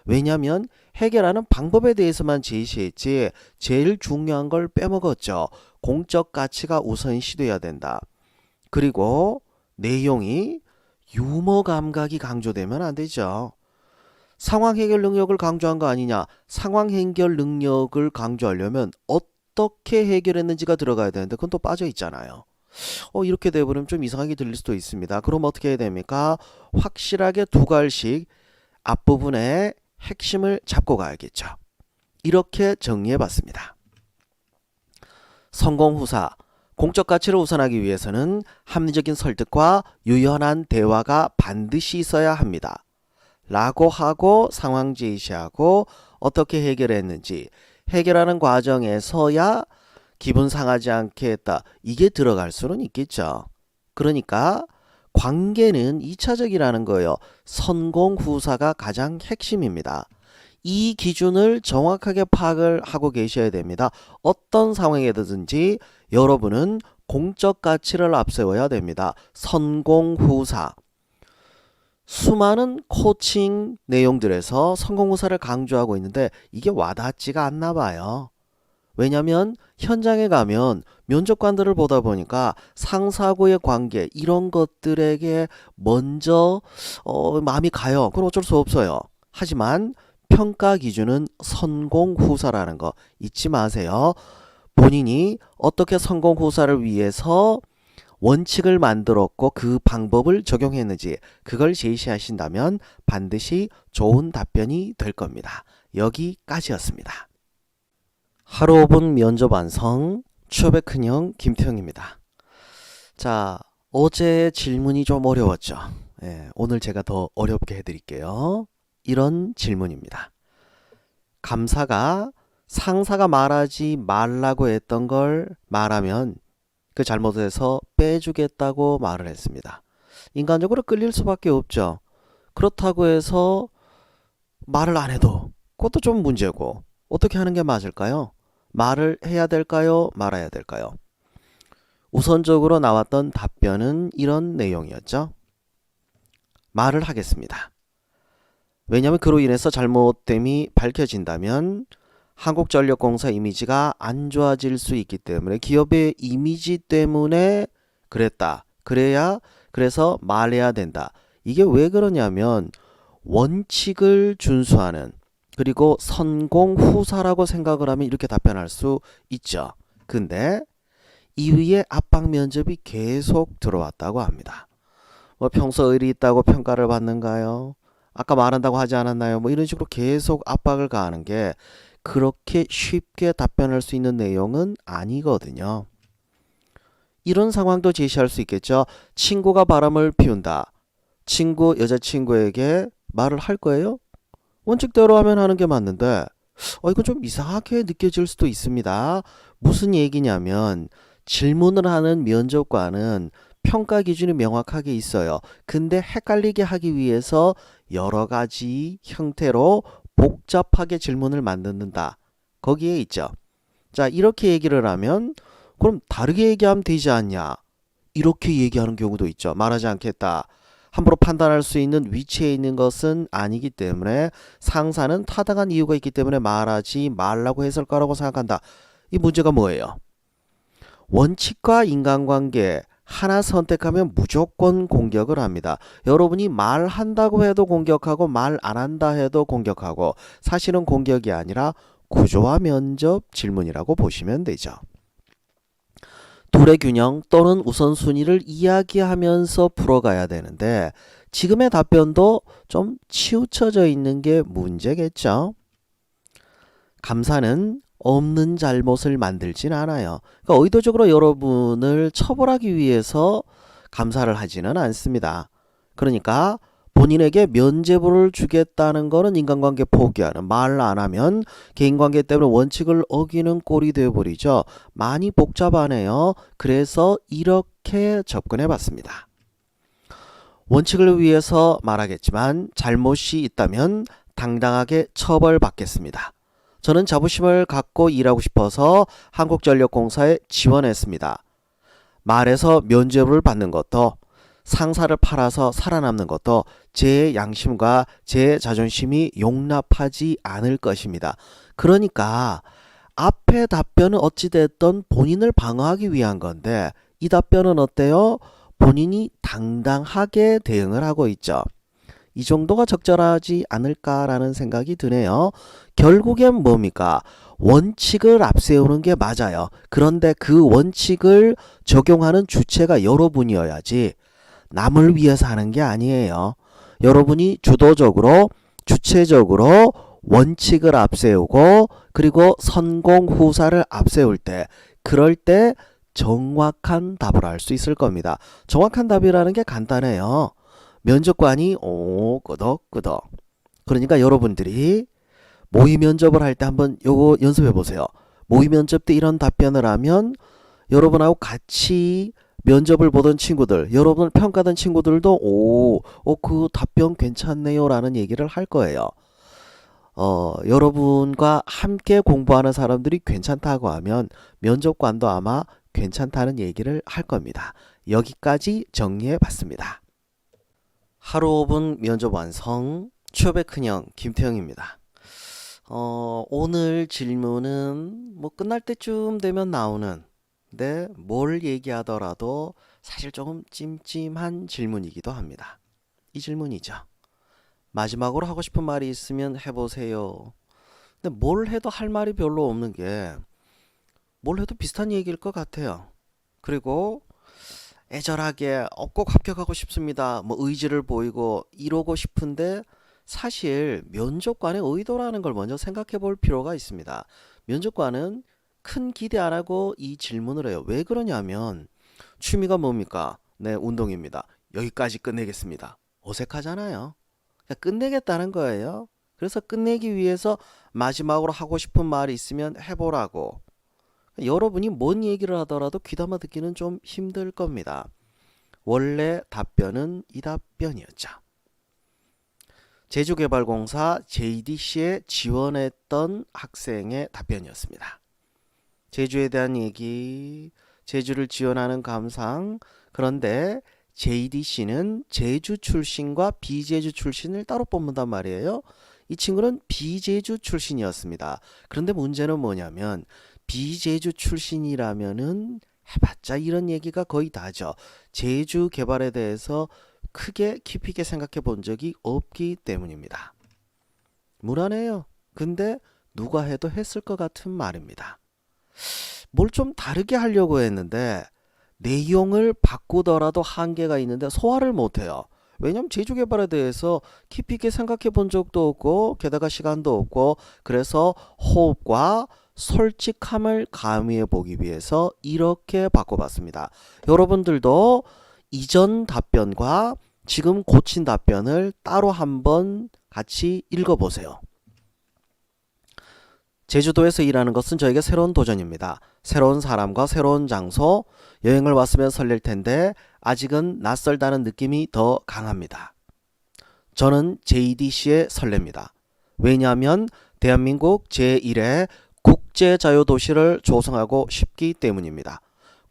왜냐하면 해결하는 방법에 대해서만 제시했지 제일 중요한 걸 빼먹었죠. 공적 가치가 우선시 돼야 된다. 그리고 내용이 유머 감각이 강조되면 안 되죠. 상황 해결 능력을 강조한 거 아니냐. 상황 해결 능력을 강조하려면 어떻게 해결했는지가 들어가야 되는데 그건 또 빠져 있잖아요. 이렇게 돼버리면 좀 이상하게 들릴 수도 있습니다. 그럼 어떻게 해야 됩니까? 확실하게 두 갈씩 앞부분에 핵심을 잡고 가야겠죠. 이렇게 정리해 봤습니다. 성공후사. 공적 가치를 우선하기 위해서는 합리적인 설득과 유연한 대화가 반드시 있어야 합니다. 라고 하고 상황 제시하고 어떻게 해결했는지 해결하는 과정에서야 기분 상하지 않게 했다. 이게 들어갈 수는 있겠죠. 그러니까 관계는 2차적이라는 거예요. 선공후사가 가장 핵심입니다. 이 기준을 정확하게 파악을 하고 계셔야 됩니다. 어떤 상황에든지 여러분은 공적 가치를 앞세워야 됩니다. 선공후사. 수많은 코칭 내용들에서 선공후사를 강조하고 있는데 이게 와닿지가 않나 봐요. 왜냐하면 현장에 가면 면접관들을 보다 보니까 상사하고의 관계 이런 것들에게 먼저 마음이 가요. 그건 어쩔 수 없어요. 하지만 평가 기준은 선공후사라는 거 잊지 마세요. 본인이 어떻게 선공후사를 위해서 원칙을 만들었고 그 방법을 적용했는지 그걸 제시하신다면 반드시 좋은 답변이 될 겁니다. 여기까지였습니다. 하루 5분 면접 완성 취업의 큰형 김태형입니다. 자, 어제 질문이 좀 어려웠죠. 오늘 제가 더 어렵게 해드릴게요. 이런 질문입니다. 감사가 상사가 말하지 말라고 했던 걸 말하면 그 잘못해서 빼주겠다고 말을 했습니다. 인간적으로 끌릴 수밖에 없죠. 그렇다고 해서 말을 안 해도 그것도 좀 문제고 어떻게 하는 게 맞을까요? 말을 해야 될까요? 말아야 될까요? 우선적으로 나왔던 답변은 이런 내용이었죠. 말을 하겠습니다. 왜냐하면 그로 인해서 잘못됨이 밝혀진다면 한국전력공사 이미지가 안 좋아질 수 있기 때문에 기업의 이미지 때문에 그랬다. 그래서 말해야 된다. 이게 왜 그러냐면 원칙을 준수하는 그리고 선공후사라고 생각을 하면 이렇게 답변할 수 있죠. 근데 이후에 압박 면접이 계속 들어왔다고 합니다. 평소 의리 있다고 평가를 받는가요? 아까 말한다고 하지 않았나요? 이런 식으로 계속 압박을 가하는 게 그렇게 쉽게 답변할 수 있는 내용은 아니거든요. 이런 상황도 제시할 수 있겠죠. 친구가 바람을 피운다. 여자친구에게 말을 할 거예요? 원칙대로 하면 하는 게 맞는데 이건 좀 이상하게 느껴질 수도 있습니다. 무슨 얘기냐면 질문을 하는 면접관은 평가 기준이 명확하게 있어요. 근데 헷갈리게 하기 위해서 여러 가지 형태로 복잡하게 질문을 만든다. 거기에 있죠. 자, 이렇게 얘기를 하면 그럼 다르게 얘기하면 되지 않냐. 이렇게 얘기하는 경우도 있죠. 말하지 않겠다. 함부로 판단할 수 있는 위치에 있는 것은 아니기 때문에 상사는 타당한 이유가 있기 때문에 말하지 말라고 했을 거라고 생각한다. 이 문제가 뭐예요? 원칙과 인간관계 하나 선택하면 무조건 공격을 합니다. 여러분이 말한다고 해도 공격하고 말 안 한다 해도 공격하고 사실은 공격이 아니라 구조화 면접 질문이라고 보시면 되죠. 둘의 균형 또는 우선순위를 이야기하면서 풀어가야 되는데 지금의 답변도 좀 치우쳐져 있는 게 문제겠죠. 감사는 없는 잘못을 만들진 않아요. 그러니까 의도적으로 여러분을 처벌하기 위해서 감사를 하지는 않습니다. 그러니까 본인에게 면죄부를 주겠다는 거는 인간관계 포기하는, 말 안 하면 개인관계 때문에 원칙을 어기는 꼴이 되어버리죠. 많이 복잡하네요. 그래서 이렇게 접근해 봤습니다. 원칙을 위해서 말하겠지만 잘못이 있다면 당당하게 처벌받겠습니다. 저는 자부심을 갖고 일하고 싶어서 한국전력공사에 지원했습니다. 말에서 면죄부를 받는 것도 상사를 팔아서 살아남는 것도 제 양심과 제 자존심이 용납하지 않을 것입니다. 그러니까 앞의 답변은 어찌됐든 본인을 방어하기 위한 건데 이 답변은 어때요? 본인이 당당하게 대응을 하고 있죠. 이 정도가 적절하지 않을까라는 생각이 드네요. 결국엔 뭡니까? 원칙을 앞세우는 게 맞아요. 그런데 그 원칙을 적용하는 주체가 여러분이어야지 남을 위해서 하는 게 아니에요. 여러분이 주도적으로 주체적으로 원칙을 앞세우고 그리고 선공 후사를 앞세울 때 그럴 때 정확한 답을 할 수 있을 겁니다. 정확한 답이라는 게 간단해요. 면접관이 끄덕끄덕. 그러니까 여러분들이 모의 면접을 할 때 한번 요거 연습해 보세요. 모의 면접 때 이런 답변을 하면 여러분하고 같이 면접을 보던 친구들, 여러분을 평가하던 친구들도 그 답변 괜찮네요 라는 얘기를 할 거예요. 여러분과 함께 공부하는 사람들이 괜찮다고 하면 면접관도 아마 괜찮다는 얘기를 할 겁니다. 여기까지 정리해 봤습니다. 하루 5분 면접 완성. 취업의 큰형 김태형입니다. 오늘 질문은 뭐 끝날 때쯤 되면 나오는 근데 뭘 얘기하더라도 사실 조금 찜찜한 질문이기도 합니다. 이 질문이죠. 마지막으로 하고 싶은 말이 있으면 해보세요. 근데 뭘 해도 할 말이 별로 없는 게 뭘 해도 비슷한 얘기일 것 같아요. 그리고 애절하게 꼭 합격하고 싶습니다. 뭐 의지를 보이고 이러고 싶은데 사실 면접관의 의도라는 걸 먼저 생각해 볼 필요가 있습니다. 면접관은 큰 기대 안 하고 이 질문을 해요. 왜 그러냐면 취미가 뭡니까? 네, 운동입니다. 여기까지 끝내겠습니다. 어색하잖아요. 그러니까 끝내겠다는 거예요. 그래서 끝내기 위해서 마지막으로 하고 싶은 말이 있으면 해보라고. 여러분이 뭔 얘기를 하더라도 귀담아 듣기는 좀 힘들 겁니다. 원래 답변은 이 답변이었죠. 제주개발공사 JDC에 지원했던 학생의 답변이었습니다. 제주에 대한 얘기, 제주를 지원하는 감상. 그런데 JDC는 제주 출신과 비제주 출신을 따로 뽑는단 말이에요. 이 친구는 비제주 출신이었습니다. 그런데 문제는 뭐냐면 비제주 출신이라면은 해봤자 이런 얘기가 거의 다죠. 제주 개발에 대해서 크게 깊이 있게 생각해 본 적이 없기 때문입니다. 무난해요. 근데 누가 해도 했을 것 같은 말입니다. 뭘 좀 다르게 하려고 했는데 내용을 바꾸더라도 한계가 있는데 소화를 못해요. 왜냐면 제주 개발에 대해서 깊이 있게 생각해 본 적도 없고 게다가 시간도 없고 그래서 호흡과 솔직함을 가미해 보기 위해서 이렇게 바꿔봤습니다. 여러분들도 이전 답변과 지금 고친 답변을 따로 한번 같이 읽어보세요. 제주도에서 일하는 것은 저에게 새로운 도전입니다. 새로운 사람과 새로운 장소, 여행을 왔으면 설렐 텐데 아직은 낯설다는 느낌이 더 강합니다. 저는 JDC에 설렙니다. 왜냐하면 대한민국 제1의 국제자유도시를 조성하고 싶기 때문입니다.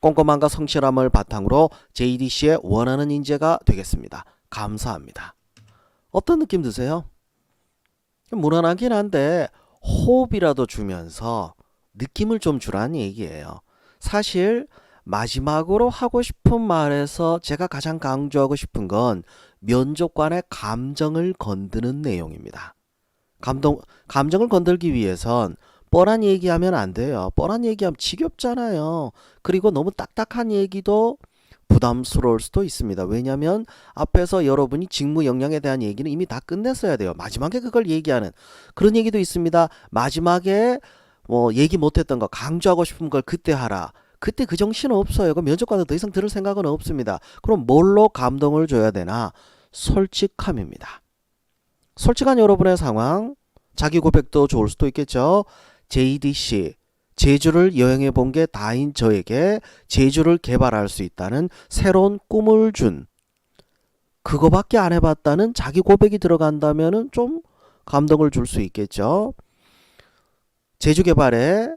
꼼꼼함과 성실함을 바탕으로 JDC에 원하는 인재가 되겠습니다. 감사합니다. 어떤 느낌 드세요? 무난하긴 한데 호흡이라도 주면서 느낌을 좀 주라는 얘기예요. 사실 마지막으로 하고 싶은 말에서 제가 가장 강조하고 싶은 건 면접관의 감정을 건드는 내용입니다. 감정을 건들기 위해선 뻔한 얘기하면 안 돼요. 뻔한 얘기하면 지겹잖아요. 그리고 너무 딱딱한 얘기도 부담스러울 수도 있습니다. 왜냐하면 앞에서 여러분이 직무 역량에 대한 얘기는 이미 다 끝냈어야 돼요. 마지막에 그걸 얘기하는 그런 얘기도 있습니다. 마지막에 뭐 얘기 못했던 거 강조하고 싶은 걸 그때 하라. 그때 그 정신은 없어요. 그 면접관도 더 이상 들을 생각은 없습니다. 그럼 뭘로 감동을 줘야 되나? 솔직함입니다. 솔직한 여러분의 상황, 자기 고백도 좋을 수도 있겠죠. JDC, 제주를 여행해 본 게 다인 저에게 제주를 개발할 수 있다는 새로운 꿈을 준, 그거밖에 안 해봤다는 자기 고백이 들어간다면은 좀 감동을 줄 수 있겠죠. 제주 개발의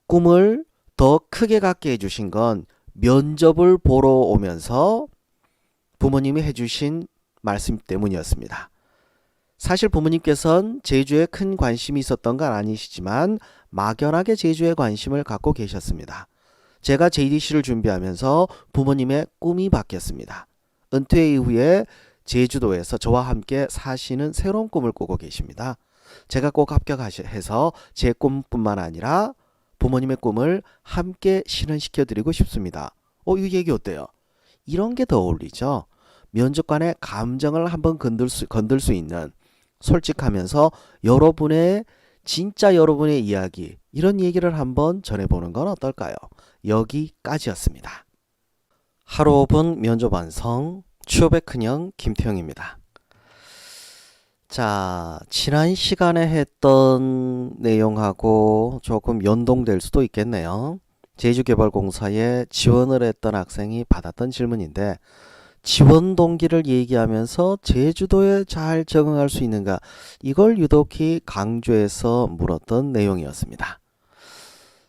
꿈을 더 크게 갖게 해주신 건 면접을 보러 오면서 부모님이 해주신 말씀 때문이었습니다. 사실 부모님께서는 제주에 큰 관심이 있었던 건 아니시지만 막연하게 제주에 관심을 갖고 계셨습니다. 제가 JDC를 준비하면서 부모님의 꿈이 바뀌었습니다. 은퇴 이후에 제주도에서 저와 함께 사시는 새로운 꿈을 꾸고 계십니다. 제가 꼭 합격해서 제 꿈뿐만 아니라 부모님의 꿈을 함께 실현시켜 드리고 싶습니다. 이 얘기 어때요? 이런 게 더 어울리죠? 면접관의 감정을 한번 건들 수 있는 솔직하면서 진짜 여러분의 이야기, 이런 얘기를 한번 전해보는 건 어떨까요? 여기까지였습니다. 하루 5분 면접 완성, 취업의 큰형 김태형입니다. 자, 지난 시간에 했던 내용하고 조금 연동될 수도 있겠네요. 제주개발공사에 지원을 했던 학생이 받았던 질문인데, 지원 동기를 얘기하면서 제주도에 잘 적응할 수 있는가, 이걸 유독히 강조해서 물었던 내용이었습니다.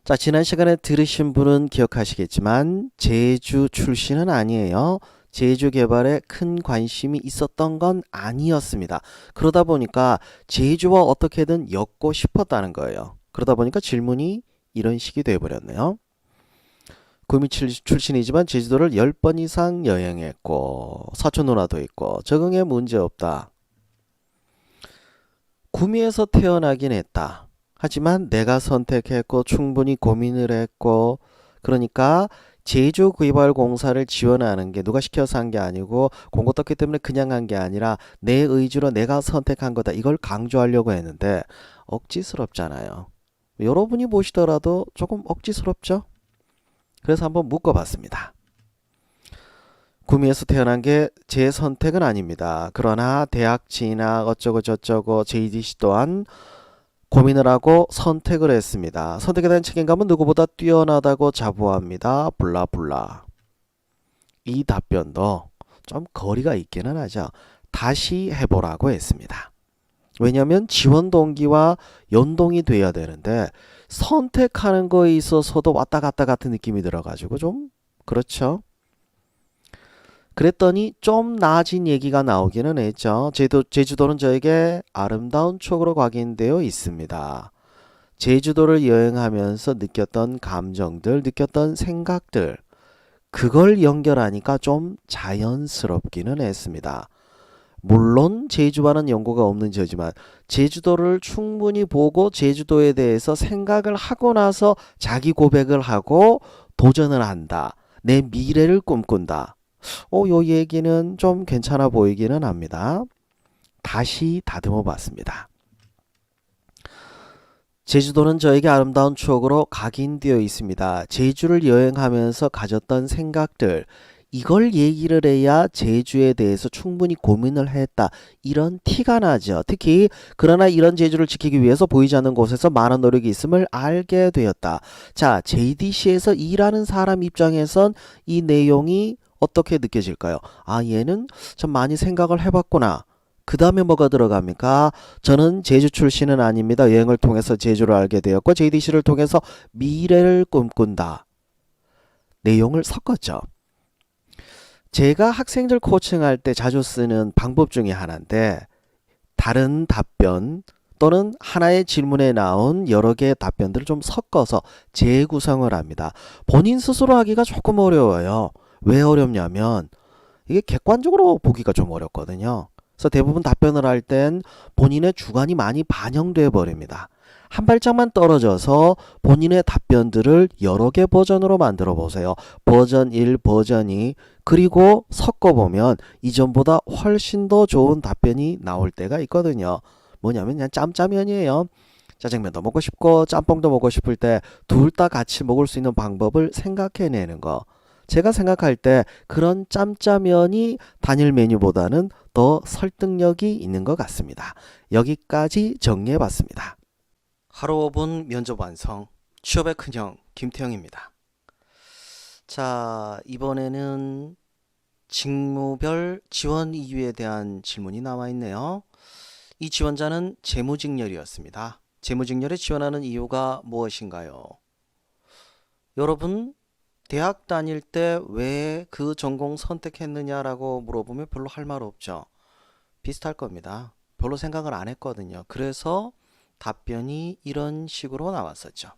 자, 지난 시간에 들으신 분은 기억하시겠지만 제주 출신은 아니에요. 제주 개발에 큰 관심이 있었던 건 아니었습니다. 그러다 보니까 제주와 어떻게든 엮고 싶었다는 거예요. 그러다 보니까 질문이 이런 식이 돼버렸네요. 구미 출신이지만 제주도를 10번 이상 여행했고 사촌 누나도 있고 적응에 문제없다. 구미에서 태어나긴 했다. 하지만 내가 선택했고 충분히 고민을 했고, 그러니까 제주개발공사를 지원하는 게 누가 시켜서 한 게 아니고 공고 떴기 때문에 그냥 한 게 아니라 내 의지로 내가 선택한 거다. 이걸 강조하려고 했는데 억지스럽잖아요. 여러분이 보시더라도 조금 억지스럽죠? 그래서 한번 묶어봤습니다. 구미에서 태어난 게 제 선택은 아닙니다. 그러나 대학 진학 어쩌고 저쩌고 JDC 또한 고민을 하고 선택을 했습니다. 선택에 대한 책임감은 누구보다 뛰어나다고 자부합니다. 블라블라. 이 답변도 좀 거리가 있기는 하죠. 다시 해보라고 했습니다. 왜냐하면 지원 동기와 연동이 돼야 되는데 선택하는 거에 있어서도 왔다 갔다 같은 느낌이 들어가지고 좀 그렇죠. 그랬더니 좀 나아진 얘기가 나오기는 했죠. 제주도는 저에게 아름다운 추억으로 각인되어 있습니다. 제주도를 여행하면서 느꼈던 감정들, 느꼈던 생각들, 그걸 연결하니까 좀 자연스럽기는 했습니다. 물론 제주와는 연고가 없는 저지만 제주도를 충분히 보고 제주도에 대해서 생각을 하고 나서 자기 고백을 하고 도전을 한다. 내 미래를 꿈꾼다. 요 얘기는 좀 괜찮아 보이기는 합니다. 다시 다듬어 봤습니다. 제주도는 저에게 아름다운 추억으로 각인되어 있습니다. 제주를 여행하면서 가졌던 생각들, 이걸 얘기를 해야 제주에 대해서 충분히 고민을 했다. 이런 티가 나죠. 특히 그러나 이런 제주를 지키기 위해서 보이지 않는 곳에서 많은 노력이 있음을 알게 되었다. 자, JDC에서 일하는 사람 입장에선 이 내용이 어떻게 느껴질까요? 아, 얘는 참 많이 생각을 해봤구나. 그 다음에 뭐가 들어갑니까? 저는 제주 출신은 아닙니다. 여행을 통해서 제주를 알게 되었고 JDC를 통해서 미래를 꿈꾼다. 내용을 섞었죠. 제가 학생들 코칭할 때 자주 쓰는 방법 중에 하나인데, 다른 답변 또는 하나의 질문에 나온 여러 개의 답변들을 좀 섞어서 재구성을 합니다. 본인 스스로 하기가 조금 어려워요. 왜 어렵냐면 이게 객관적으로 보기가 좀 어렵거든요. 그래서 대부분 답변을 할 땐 본인의 주관이 많이 반영돼 버립니다. 한 발짝만 떨어져서 본인의 답변들을 여러 개 버전으로 만들어 보세요. 버전 1, 버전 2, 그리고 섞어보면 이전보다 훨씬 더 좋은 답변이 나올 때가 있거든요. 뭐냐면 그냥 짬짜면이에요. 짜장면도 먹고 싶고 짬뽕도 먹고 싶을 때 둘 다 같이 먹을 수 있는 방법을 생각해내는 거. 제가 생각할 때 그런 짬짜면이 단일 메뉴보다는 더 설득력이 있는 것 같습니다. 여기까지 정리해봤습니다. 하루 5분 면접 완성. 취업의 큰형 김태형입니다. 자, 이번에는 직무별 지원 이유에 대한 질문이 나와 있네요. 이 지원자는 재무직렬이었습니다. 재무직렬에 지원하는 이유가 무엇인가요? 여러분, 대학 다닐 때 왜 그 전공 선택했느냐라고 물어보면 별로 할 말 없죠. 비슷할 겁니다. 별로 생각을 안 했거든요. 그래서 답변이 이런 식으로 나왔었죠.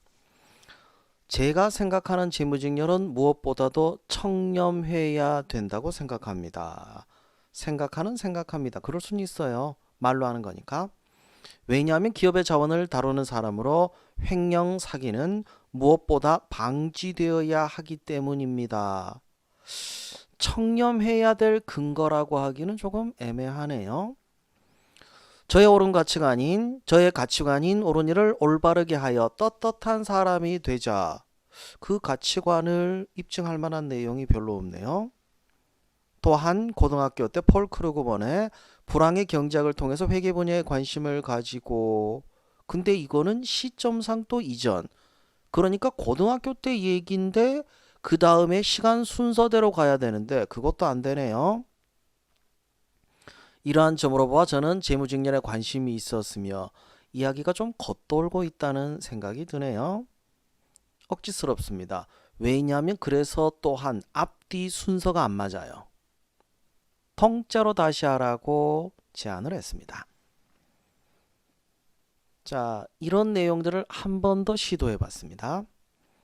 제가 생각하는 재무직렬은 무엇보다도 청렴해야 된다고 생각합니다. 생각합니다. 그럴 수는 있어요. 말로 하는 거니까. 왜냐하면 기업의 자원을 다루는 사람으로 횡령 사기는 무엇보다 방지되어야 하기 때문입니다. 청렴해야 될 근거라고 하기는 조금 애매하네요. 저의 옳은 가치관인 옳은 일을 올바르게 하여 떳떳한 사람이 되자. 그 가치관을 입증할 만한 내용이 별로 없네요. 또한 고등학교 때 폴 크루그먼의 불황의 경제학을 통해서 회계 분야에 관심을 가지고, 근데 이거는 시점상 또 이전, 그러니까 고등학교 때 얘기인데 그 다음에 시간 순서대로 가야 되는데 그것도 안 되네요. 이러한 점으로 보아 저는 재무직렬에 관심이 있었으며 이야기가 좀 겉돌고 있다는 생각이 드네요. 억지스럽습니다. 왜냐하면 그래서 또한 앞뒤 순서가 안 맞아요. 통째로 다시 하라고 제안을 했습니다. 자, 이런 내용들을 한 번 더 시도해 봤습니다.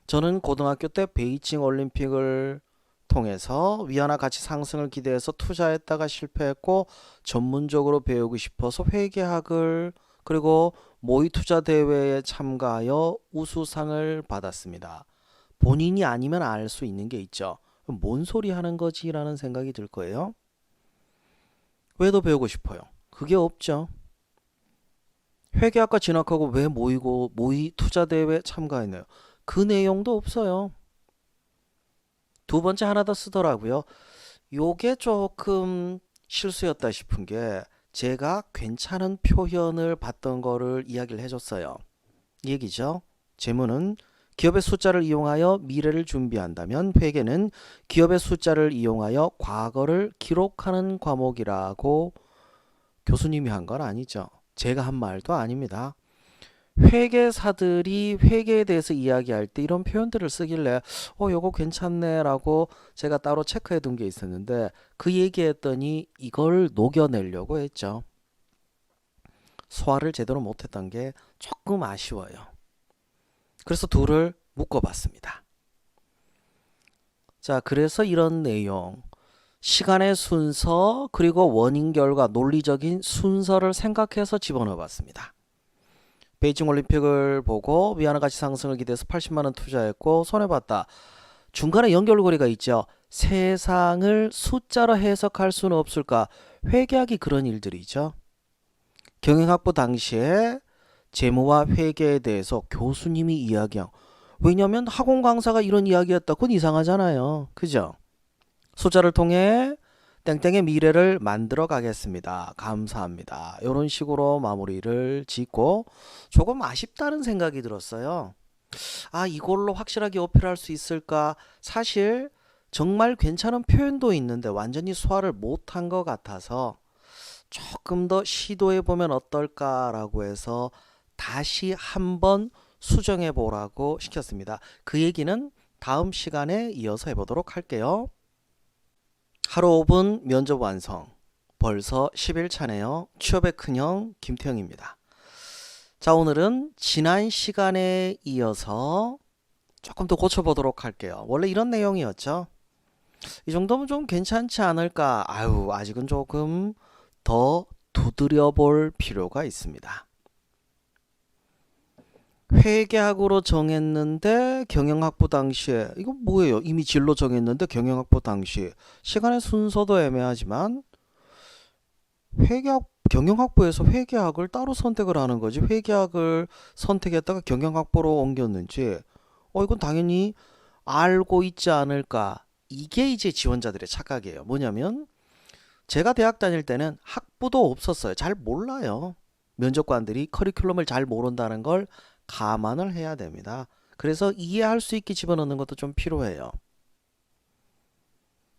저는 고등학교 때 베이징 올림픽을 통해서 위안화 가치 상승을 기대해서 투자했다가 실패했고 전문적으로 배우고 싶어서 회계학을 그리고 모의 투자 대회에 참가하여 우수상을 받았습니다. 본인이 아니면 알 수 있는 게 있죠. 뭔 소리 하는 거지? 라는 생각이 들 거예요. 왜 더 배우고 싶어요? 그게 없죠. 회계학과 진학하고 왜 모의 투자 대회에 참가했나요? 그 내용도 없어요. 두 번째 하나 더 쓰더라고요. 요게 조금 실수였다 싶은 게 제가 괜찮은 표현을 봤던 거를 이야기를 해줬어요. 이 얘기죠. 재무는 기업의 숫자를 이용하여 미래를 준비한다면 회계는 기업의 숫자를 이용하여 과거를 기록하는 과목이라고 교수님이 한 건 아니죠. 제가 한 말도 아닙니다. 회계사들이 회계에 대해서 이야기할 때 이런 표현들을 쓰길래 요거 괜찮네 라고 제가 따로 체크해 둔 게 있었는데 그 얘기했더니 이걸 녹여내려고 했죠. 소화를 제대로 못했던 게 조금 아쉬워요. 그래서 둘을 묶어봤습니다. 자, 그래서 이런 내용, 시간의 순서 그리고 원인 결과 논리적인 순서를 생각해서 집어넣어 봤습니다. 베이징 올림픽을 보고 위안화 가치 상승을 기대해서 80만 원 투자했고 손해봤다. 중간에 연결고리가 있죠. 세상을 숫자로 해석할 수는 없을까? 회계학이 그런 일들이죠. 경영학부 당시에 재무와 회계에 대해서 교수님이 이야기한, 왜냐하면 학원 강사가 이런 이야기였다. 그건 이상하잖아요. 그죠? 숫자를 통해 땡땡의 미래를 만들어 가겠습니다. 감사합니다. 이런 식으로 마무리를 짓고 조금 아쉽다는 생각이 들었어요. 이걸로 확실하게 어필할 수 있을까? 사실 정말 괜찮은 표현도 있는데 완전히 소화를 못한 것 같아서 조금 더 시도해 보면 어떨까라고 해서 다시 한번 수정해 보라고 시켰습니다. 그 얘기는 다음 시간에 이어서 해보도록 할게요. 하루 5분 면접 완성. 벌써 10일차네요. 취업의 큰형 김태형입니다. 자, 오늘은 지난 시간에 이어서 조금 더 고쳐보도록 할게요. 원래 이런 내용이었죠. 이 정도면 좀 괜찮지 않을까? 아직은 조금 더 두드려 볼 필요가 있습니다. 회계학으로 정했는데 경영학부 당시에 이거 뭐예요? 이미 진로 정했는데 경영학부 당시 시간의 순서도 애매하지만 경영학부에서 회계학을 따로 선택을 하는 거지 회계학을 선택했다가 경영학부로 옮겼는지 이건 당연히 알고 있지 않을까. 이게 이제 지원자들의 착각이에요. 뭐냐면 제가 대학 다닐 때는 학부도 없었어요. 잘 몰라요. 면접관들이 커리큘럼을 잘 모른다는 걸 감안을 해야 됩니다. 그래서 이해할 수 있게 집어넣는 것도 좀 필요해요.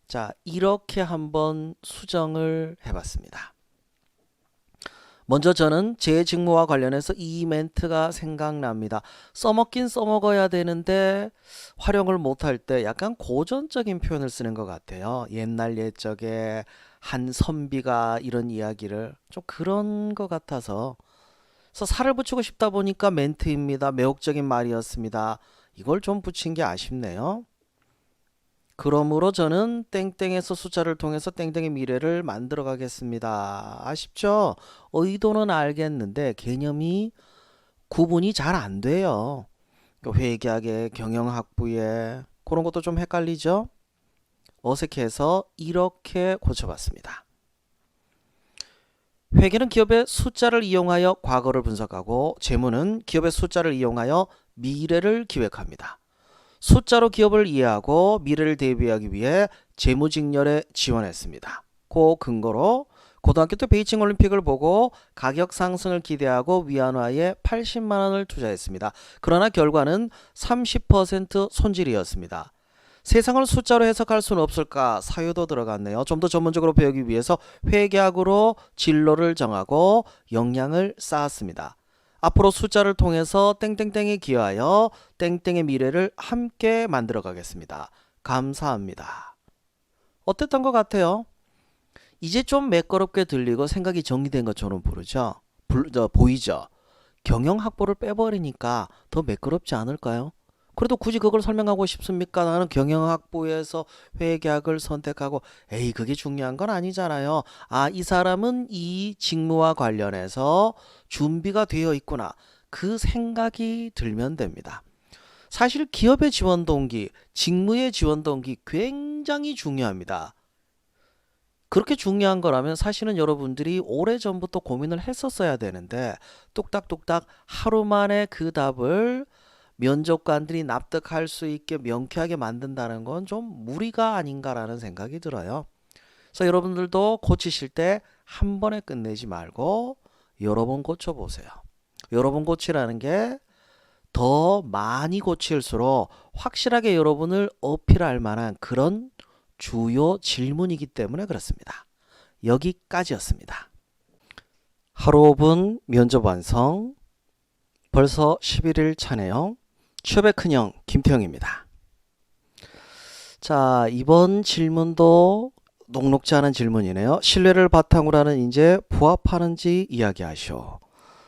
자, 이렇게 한번 수정을 해봤습니다. 먼저 저는 제 직무와 관련해서 이 멘트가 생각납니다. 써먹긴 써먹어야 되는데 활용을 못할 때 약간 고전적인 표현을 쓰는 것 같아요. 옛날 옛적에 한 선비가 이런 이야기를 좀 그런 것 같아서 그래서 살을 붙이고 싶다 보니까 멘트입니다. 매혹적인 말이었습니다. 이걸 좀 붙인 게 아쉽네요. 그러므로 저는 땡땡에서 숫자를 통해서 땡땡의 미래를 만들어 가겠습니다. 아쉽죠? 의도는 알겠는데 개념이 구분이 잘 안 돼요. 회계학에 경영학부에 그런 것도 좀 헷갈리죠? 어색해서 이렇게 고쳐봤습니다. 회계는 기업의 숫자를 이용하여 과거를 분석하고 재무는 기업의 숫자를 이용하여 미래를 기획합니다. 숫자로 기업을 이해하고 미래를 대비하기 위해 재무직렬에 지원했습니다. 그 근거로 고등학교 때 베이징 올림픽을 보고 가격 상승을 기대하고 위안화에 80만 원을 투자했습니다. 그러나 결과는 30% 손실이었습니다. 세상을 숫자로 해석할 수는 없을까? 사유도 들어갔네요. 좀 더 전문적으로 배우기 위해서 회계학으로 진로를 정하고 역량을 쌓았습니다. 앞으로 숫자를 통해서 땡땡땡에 기여하여 땡땡의 미래를 함께 만들어 가겠습니다. 감사합니다. 어땠던 것 같아요? 이제 좀 매끄럽게 들리고 생각이 정리된 것처럼 보이죠? 경영학부를 빼버리니까 더 매끄럽지 않을까요? 그래도 굳이 그걸 설명하고 싶습니까? 나는 경영학부에서 회계학을 선택하고 에이 그게 중요한 건 아니잖아요. 아, 이 사람은 이 직무와 관련해서 준비가 되어 있구나. 그 생각이 들면 됩니다. 사실 기업의 지원 동기, 직무의 지원 동기 굉장히 중요합니다. 그렇게 중요한 거라면 사실은 여러분들이 오래전부터 고민을 했었어야 되는데 뚝딱뚝딱 하루 만에 그 답을 면접관들이 납득할 수 있게 명쾌하게 만든다는 건 좀 무리가 아닌가라는 생각이 들어요. 그래서 여러분들도 고치실 때 한 번에 끝내지 말고 여러 번 고쳐보세요. 여러 번 고치라는 게 더 많이 고칠수록 확실하게 여러분을 어필할 만한 그런 주요 질문이기 때문에 그렇습니다. 여기까지였습니다. 하루 5분 면접 완성. 벌써 11일 차네요. 취업의 큰형 김태형입니다. 자, 이번 질문도 녹록지 않은 질문이네요. 신뢰를 바탕으로 하는 인재에 부합하는지 이야기하시오.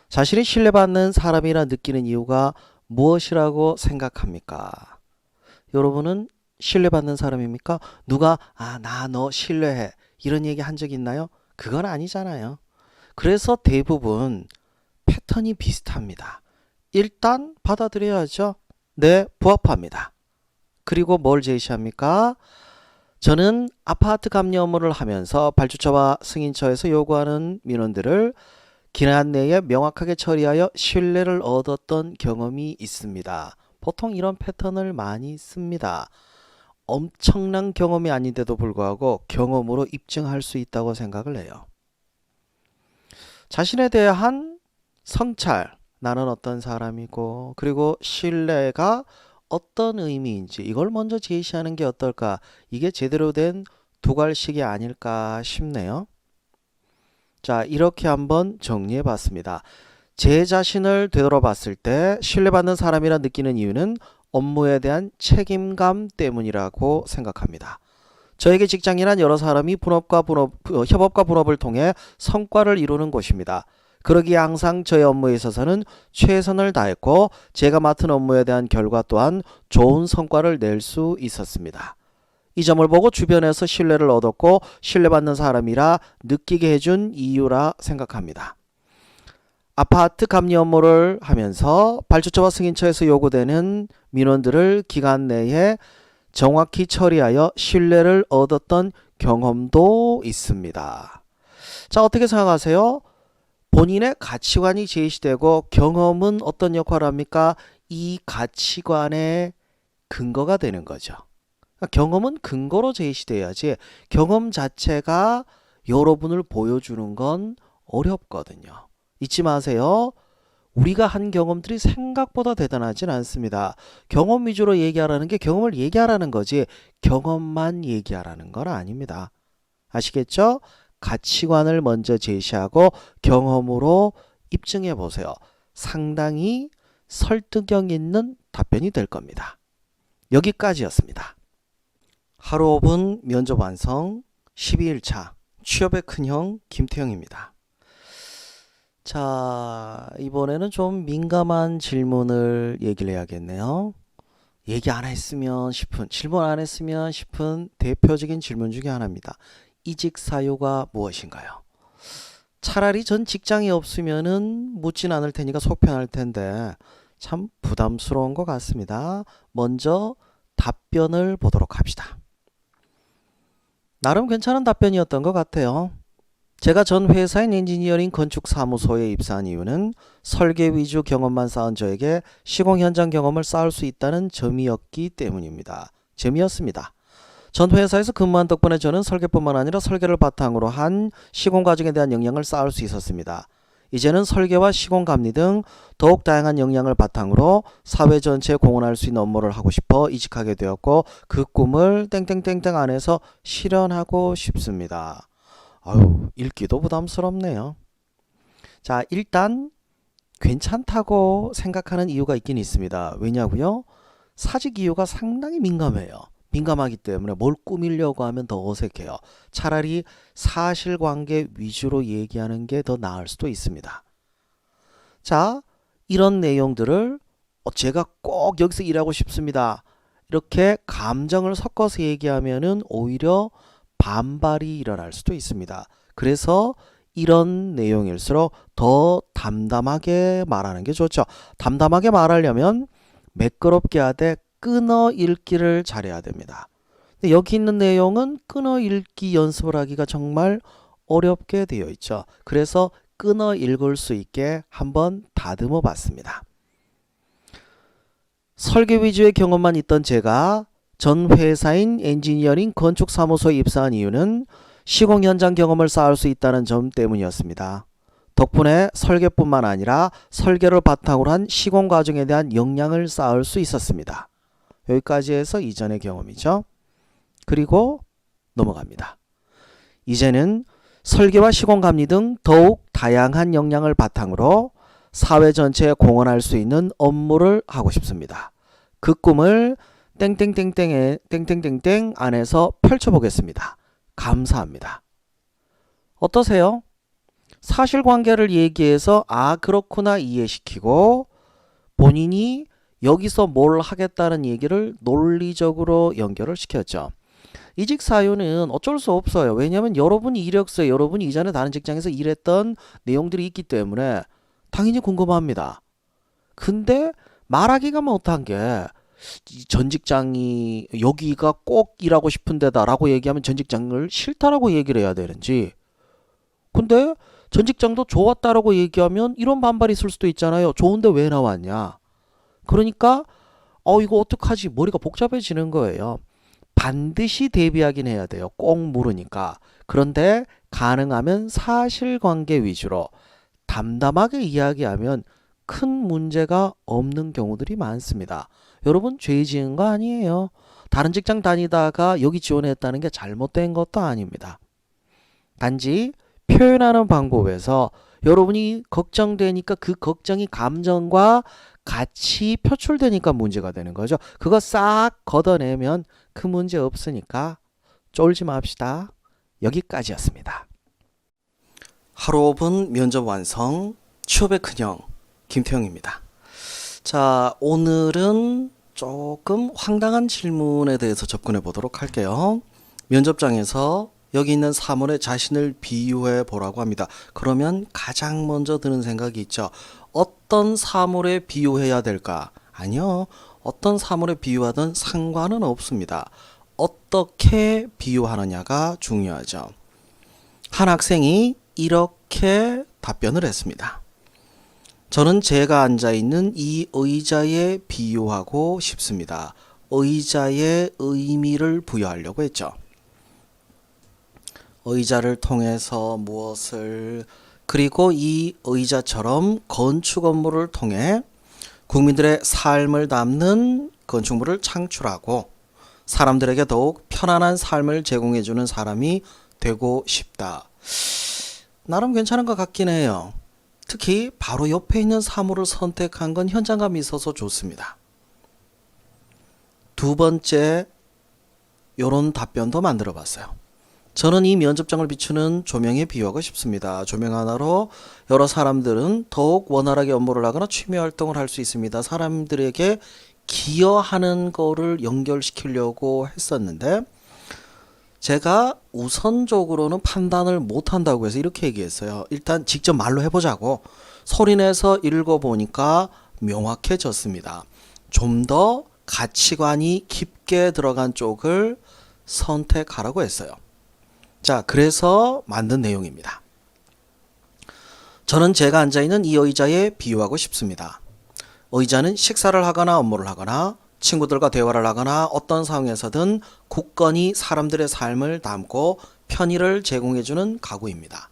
자신이 신뢰받는 사람이라 느끼는 이유가 무엇이라고 생각합니까? 여러분은 신뢰받는 사람입니까? 누가 나 너 신뢰해 이런 얘기 한 적 있나요? 그건 아니잖아요. 그래서 대부분 패턴이 비슷합니다. 일단 받아들여야죠. 네, 부합합니다. 그리고 뭘 제시합니까? 저는 아파트 감리 업무를 하면서 발주처와 승인처에서 요구하는 민원들을 기간 내에 명확하게 처리하여 신뢰를 얻었던 경험이 있습니다. 보통 이런 패턴을 많이 씁니다. 엄청난 경험이 아닌데도 불구하고 경험으로 입증할 수 있다고 생각을 해요. 자신에 대한 성찰, 나는 어떤 사람이고 그리고 신뢰가 어떤 의미인지 이걸 먼저 제시하는 게 어떨까? 이게 제대로 된 두괄식이 아닐까 싶네요. 자, 이렇게 한번 정리해 봤습니다. 제 자신을 되돌아봤을 때 신뢰받는 사람이라 느끼는 이유는 업무에 대한 책임감 때문이라고 생각합니다. 저에게 직장이란 여러 사람이 협업과 분업을 통해 성과를 이루는 곳입니다. 그러기에 항상 저의 업무에 있어서는 최선을 다했고 제가 맡은 업무에 대한 결과 또한 좋은 성과를 낼 수 있었습니다. 이 점을 보고 주변에서 신뢰를 얻었고 신뢰받는 사람이라 느끼게 해준 이유라 생각합니다. 아파트 감리 업무를 하면서 발주처와 승인처에서 요구되는 민원들을 기간 내에 정확히 처리하여 신뢰를 얻었던 경험도 있습니다. 자, 어떻게 생각하세요? 본인의 가치관이 제시되고 경험은 어떤 역할을 합니까? 이 가치관의 근거가 되는 거죠. 그러니까 경험은 근거로 제시돼야지 경험 자체가 여러분을 보여주는 건 어렵거든요. 잊지 마세요. 우리가 한 경험들이 생각보다 대단하진 않습니다. 경험 위주로 얘기하라는 게 경험을 얘기하라는 거지 경험만 얘기하라는 건 아닙니다. 아시겠죠? 가치관을 먼저 제시하고 경험으로 입증해 보세요. 상당히 설득력 있는 답변이 될 겁니다. 여기까지였습니다. 하루 5분 면접 완성 12일차 취업의 큰형 김태형입니다. 자, 이번에는 좀 민감한 질문을 얘기를 해야겠네요. 얘기 안 했으면 싶은, 질문 안 했으면 싶은 대표적인 질문 중에 하나입니다. 이직 사유가 무엇인가요? 차라리 전 직장이 없으면은 묻진 않을 테니까 속 편할 텐데 참 부담스러운 것 같습니다. 먼저 답변을 보도록 합시다. 나름 괜찮은 답변이었던 것 같아요. 제가 전 회사인 엔지니어링 건축사무소에 입사한 이유는 설계 위주 경험만 쌓은 저에게 시공 현장 경험을 쌓을 수 있다는 점이었기 때문입니다. 점이었습니다. 전 회사에서 근무한 덕분에 저는 설계뿐만 아니라 설계를 바탕으로 한 시공 과정에 대한 역량을 쌓을 수 있었습니다. 이제는 설계와 시공 감리 등 더욱 다양한 역량을 바탕으로 사회 전체에 공헌할 수 있는 업무를 하고 싶어 이직하게 되었고 그 꿈을 땡땡땡땡 안에서 실현하고 싶습니다. 아유, 읽기도 부담스럽네요. 자, 일단 괜찮다고 생각하는 이유가 있긴 있습니다. 왜냐고요? 사직 이유가 상당히 민감해요. 민감하기 때문에 뭘 꾸미려고 하면 더 어색해요. 차라리 사실관계 위주로 얘기하는 게 더 나을 수도 있습니다. 자, 이런 내용들을 제가 꼭 여기서 일하고 싶습니다. 이렇게 감정을 섞어서 얘기하면은 오히려 반발이 일어날 수도 있습니다. 그래서 이런 내용일수록 더 담담하게 말하는 게 좋죠. 담담하게 말하려면 매끄럽게 하되 끊어 읽기를 잘해야 됩니다. 근데 여기 있는 내용은 끊어 읽기 연습을 하기가 정말 어렵게 되어 있죠. 그래서 끊어 읽을 수 있게 한번 다듬어 봤습니다. 설계 위주의 경험만 있던 제가 전 회사인 엔지니어링 건축사무소에 입사한 이유는 시공 현장 경험을 쌓을 수 있다는 점 때문이었습니다. 덕분에 설계뿐만 아니라 설계를 바탕으로 한 시공 과정에 대한 역량을 쌓을 수 있었습니다. 여기까지 해서 이전의 경험이죠. 그리고 넘어갑니다. 이제는 설계와 시공 감리 등 더욱 다양한 역량을 바탕으로 사회 전체에 공헌할 수 있는 업무를 하고 싶습니다. 그 꿈을 땡땡땡땡의 땡땡땡땡 안에서 펼쳐보겠습니다. 감사합니다. 어떠세요? 사실관계를 얘기해서 아 그렇구나 이해시키고 본인이 여기서 뭘 하겠다는 얘기를 논리적으로 연결을 시켰죠. 이직 사유는 어쩔 수 없어요. 왜냐하면 여러분이 이력서에 여러분이 이전에 다른 직장에서 일했던 내용들이 있기 때문에 당연히 궁금합니다. 근데 말하기가 못한 게 전 직장이 여기가 꼭 일하고 싶은 데다라고 얘기하면 전 직장을 싫다라고 얘기를 해야 되는지 근데 전 직장도 좋았다라고 얘기하면 이런 반발이 있을 수도 있잖아요. 좋은데 왜 나왔냐. 그러니까 이거 어떡하지 머리가 복잡해지는 거예요. 반드시 대비하긴 해야 돼요. 꼭 모르니까. 그런데 가능하면 사실관계 위주로 담담하게 이야기하면 큰 문제가 없는 경우들이 많습니다. 여러분 죄 지은 거 아니에요. 다른 직장 다니다가 여기 지원했다는 게 잘못된 것도 아닙니다. 단지 표현하는 방법에서 여러분이 걱정되니까 그 걱정이 감정과 같이 표출되니까 문제가 되는 거죠. 그거 싹 걷어내면 큰 문제 없으니까 쫄지 맙시다. 여기까지였습니다. 하루 5분 면접 완성 취업의 큰형 김태형입니다. 자, 오늘은 조금 황당한 질문에 대해서 접근해 보도록 할게요. 면접장에서 여기 있는 사물에 자신을 비유해 보라고 합니다. 그러면 가장 먼저 드는 생각이 있죠. 어떤 사물에 비유해야 될까? 아니요. 어떤 사물에 비유하든 상관은 없습니다. 어떻게 비유하느냐가 중요하죠. 한 학생이 이렇게 답변을 했습니다. 저는 제가 앉아있는 이 의자에 비유하고 싶습니다. 의자의 의미를 부여하려고 했죠. 의자를 통해서 무엇을, 그리고 이 의자처럼 건축 업무를 통해 국민들의 삶을 담는 건축물을 창출하고 사람들에게 더욱 편안한 삶을 제공해주는 사람이 되고 싶다. 나름 괜찮은 것 같긴 해요. 특히 바로 옆에 있는 사물을 선택한 건 현장감이 있어서 좋습니다. 두 번째, 요런 답변도 만들어 봤어요. 저는 이 면접장을 비추는 조명에 비유하고 싶습니다. 조명 하나로 여러 사람들은 더욱 원활하게 업무를 하거나 취미 활동을 할 수 있습니다. 사람들에게 기여하는 거를 연결시키려고 했었는데 제가 우선적으로는 판단을 못한다고 해서 이렇게 얘기했어요. 일단 직접 말로 해보자고 소리내서 읽어보니까 명확해졌습니다. 좀 더 가치관이 깊게 들어간 쪽을 선택하라고 했어요. 자, 그래서 만든 내용입니다. 저는 제가 앉아있는 이 의자에 비유하고 싶습니다. 의자는 식사를 하거나 업무를 하거나 친구들과 대화를 하거나 어떤 상황에서든 굳건히 사람들의 삶을 담고 편의를 제공해주는 가구입니다.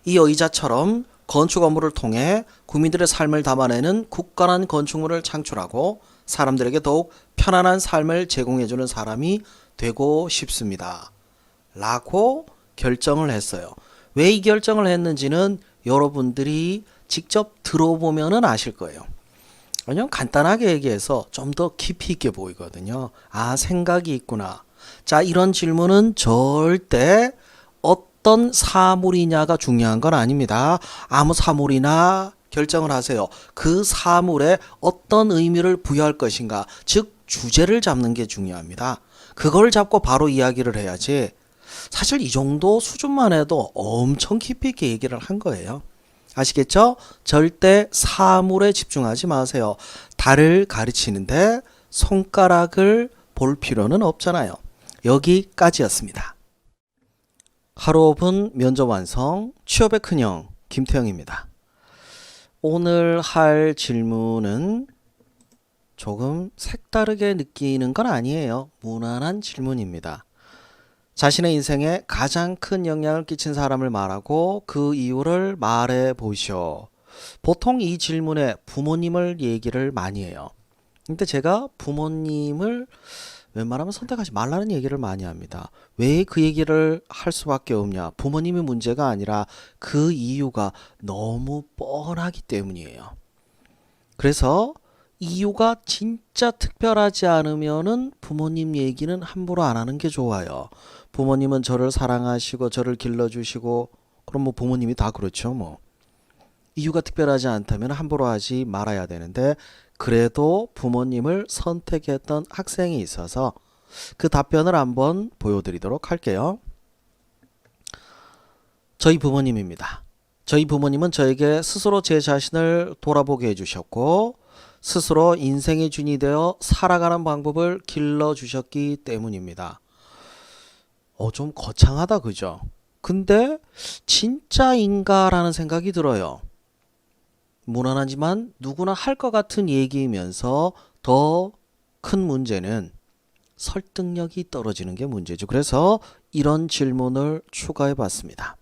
이 의자처럼 건축 업무를 통해 국민들의 삶을 담아내는 굳건한 건축물을 창출하고 사람들에게 더욱 편안한 삶을 제공해주는 사람이 되고 싶습니다. 라고 결정을 했어요. 왜 이 결정을 했는지는 여러분들이 직접 들어보면은 아실 거예요. 왜냐면 간단하게 얘기해서 좀 더 깊이 있게 보이거든요. 아, 생각이 있구나. 자, 이런 질문은 절대 어떤 사물이냐가 중요한 건 아닙니다. 아무 사물이나 결정을 하세요. 그 사물에 어떤 의미를 부여할 것인가, 즉 주제를 잡는 게 중요합니다. 그걸 잡고 바로 이야기를 해야지. 사실 이 정도 수준만 해도 엄청 깊이 있게 얘기를 한 거예요. 아시겠죠? 절대 사물에 집중하지 마세요. 달을 가르치는데 손가락을 볼 필요는 없잖아요. 여기까지였습니다. 하루 5분 면접 완성, 취업의 큰형 김태형입니다. 오늘 할 질문은 조금 색다르게 느끼는 건 아니에요. 무난한 질문입니다. 자신의 인생에 가장 큰 영향을 끼친 사람을 말하고 그 이유를 말해 보시오. 보통 이 질문에 부모님을 얘기를 많이 해요. 근데 제가 부모님을 웬만하면 선택하지 말라는 얘기를 많이 합니다. 왜 그 얘기를 할 수밖에 없냐? 부모님이 문제가 아니라 그 이유가 너무 뻔하기 때문이에요. 그래서 이유가 진짜 특별하지 않으면은 부모님 얘기는 함부로 안 하는 게 좋아요. 부모님은 저를 사랑하시고 저를 길러주시고 그럼 뭐 부모님이 다 그렇죠 뭐. 이유가 특별하지 않다면 함부로 하지 말아야 되는데 그래도 부모님을 선택했던 학생이 있어서 그 답변을 한번 보여드리도록 할게요. 저희 부모님입니다. 저희 부모님은 저에게 스스로 제 자신을 돌아보게 해주셨고 스스로 인생의 주인이 되어 살아가는 방법을 길러주셨기 때문입니다. 좀 거창하다 그죠? 근데 진짜인가라는 생각이 들어요. 무난하지만 누구나 할 것 같은 얘기이면서 더 큰 문제는 설득력이 떨어지는 게 문제죠. 그래서 이런 질문을 추가해 봤습니다.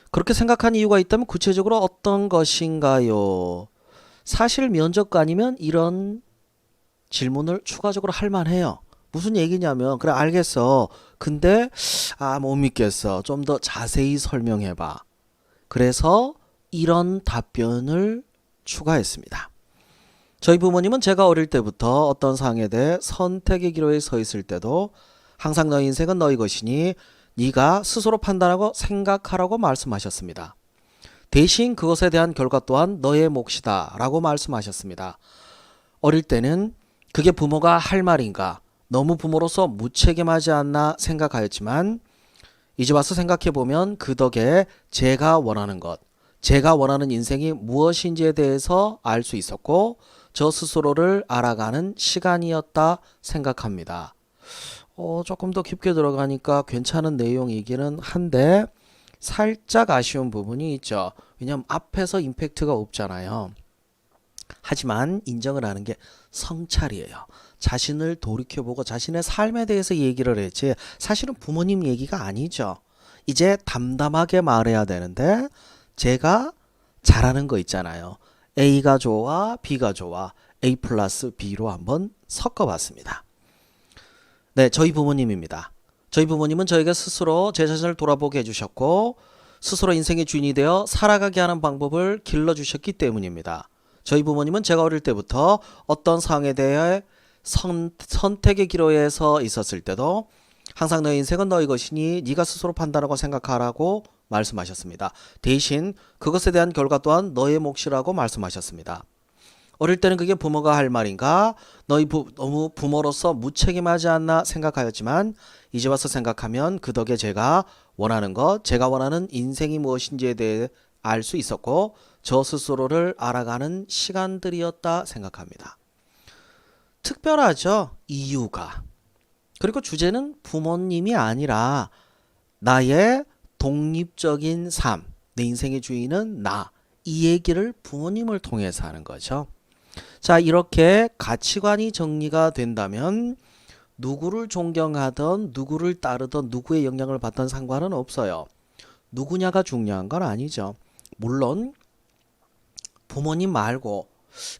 그렇게 생각한 이유가 있다면 구체적으로 어떤 것인가요? 사실 면접관이면 이런 질문을 추가적으로 할 만해요. 무슨 얘기냐면 그래 알겠어. 근데 못 믿겠어. 좀 더 자세히 설명해 봐. 그래서 이런 답변을 추가했습니다. 저희 부모님은 제가 어릴 때부터 어떤 상황에 대해 선택의 기로에 서 있을 때도 항상 너희 인생은 너희 것이니 네가 스스로 판단하고 생각하라고 말씀하셨습니다. 대신 그것에 대한 결과 또한 너의 몫이다 라고 말씀하셨습니다. 어릴 때는 그게 부모가 할 말인가 너무 부모로서 무책임하지 않나 생각하였지만 이제 와서 생각해보면 그 덕에 제가 원하는 것, 제가 원하는 인생이 무엇인지에 대해서 알 수 있었고 저 스스로를 알아가는 시간이었다 생각합니다. 조금 더 깊게 들어가니까 괜찮은 내용이기는 한데 살짝 아쉬운 부분이 있죠. 왜냐하면 앞에서 임팩트가 없잖아요. 하지만 인정을 하는 게 성찰이에요. 자신을 돌이켜보고 자신의 삶에 대해서 얘기를 했지 사실은 부모님 얘기가 아니죠. 이제 담담하게 말해야 되는데 제가 잘하는 거 있잖아요. A가 좋아, B가 좋아. A 플러스 B로 한번 섞어봤습니다. 네, 저희 부모님입니다. 저희 부모님은 저에게 스스로 제 자신을 돌아보게 해주셨고 스스로 인생의 주인이 되어 살아가게 하는 방법을 길러주셨기 때문입니다. 저희 부모님은 제가 어릴 때부터 어떤 상황에 대해 선택의 기로에 서 있었을 때도 항상 너의 인생은 너의 것이니 네가 스스로 판단하고 생각하라고 말씀하셨습니다. 대신 그것에 대한 결과 또한 너의 몫이라고 말씀하셨습니다. 어릴 때는 그게 부모가 할 말인가? 너무 부모로서 무책임하지 않나 생각하였지만 이제 와서 생각하면 그 덕에 제가 원하는 것, 제가 원하는 인생이 무엇인지에 대해 알 수 있었고 저 스스로를 알아가는 시간들이었다 생각합니다. 특별하죠? 이유가. 그리고 주제는 부모님이 아니라 나의 독립적인 삶, 내 인생의 주인은 나. 이 얘기를 부모님을 통해서 하는 거죠. 자, 이렇게 가치관이 정리가 된다면 누구를 존경하던 누구를 따르던 누구의 영향을 받던 상관은 없어요. 누구냐가 중요한 건 아니죠. 물론 부모님 말고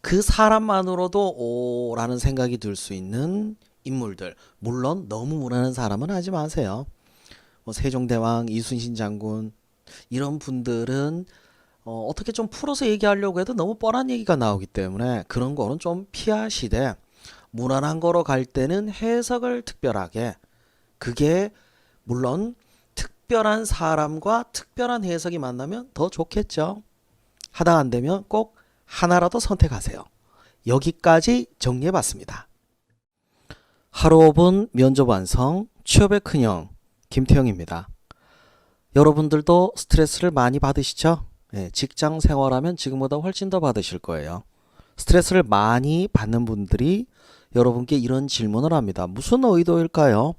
그 사람만으로도 오라는 생각이 들 수 있는 인물들, 물론 너무 무난한 사람은 하지 마세요. 뭐 세종대왕, 이순신 장군 이런 분들은 어떻게 좀 풀어서 얘기하려고 해도 너무 뻔한 얘기가 나오기 때문에 그런 거는 좀 피하시되 무난한 거로 갈 때는 해석을 특별하게, 그게 물론 특별한 사람과 특별한 해석이 만나면 더 좋겠죠. 하다 안 되면 꼭 하나라도 선택하세요. 여기까지 정리해봤습니다. 하루 5분 면접 완성, 취업의 큰형 김태형입니다. 여러분들도 스트레스를 많이 받으시죠? 네, 직장 생활하면 지금보다 훨씬 더 받으실 거예요. 스트레스를 많이 받는 분들이 여러분께 이런 질문을 합니다. 무슨 의도일까요?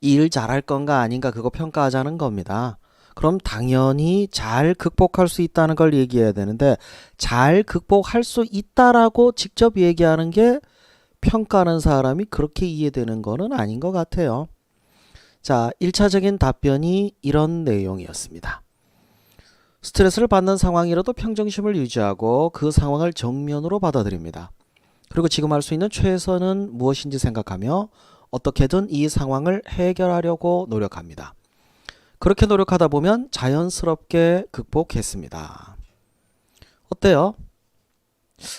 이 일 잘할 건가 아닌가 그거 평가하자는 겁니다. 그럼 당연히 잘 극복할 수 있다는 걸 얘기해야 되는데 잘 극복할 수 있다라고 직접 얘기하는 게 평가하는 사람이 그렇게 이해되는 거는 아닌 것 같아요. 자, 1차적인 답변이 이런 내용이었습니다. 스트레스를 받는 상황이라도 평정심을 유지하고 그 상황을 정면으로 받아들입니다. 그리고 지금 할 수 있는 최선은 무엇인지 생각하며 어떻게든 이 상황을 해결하려고 노력합니다. 그렇게 노력하다 보면 자연스럽게 극복했습니다. 어때요?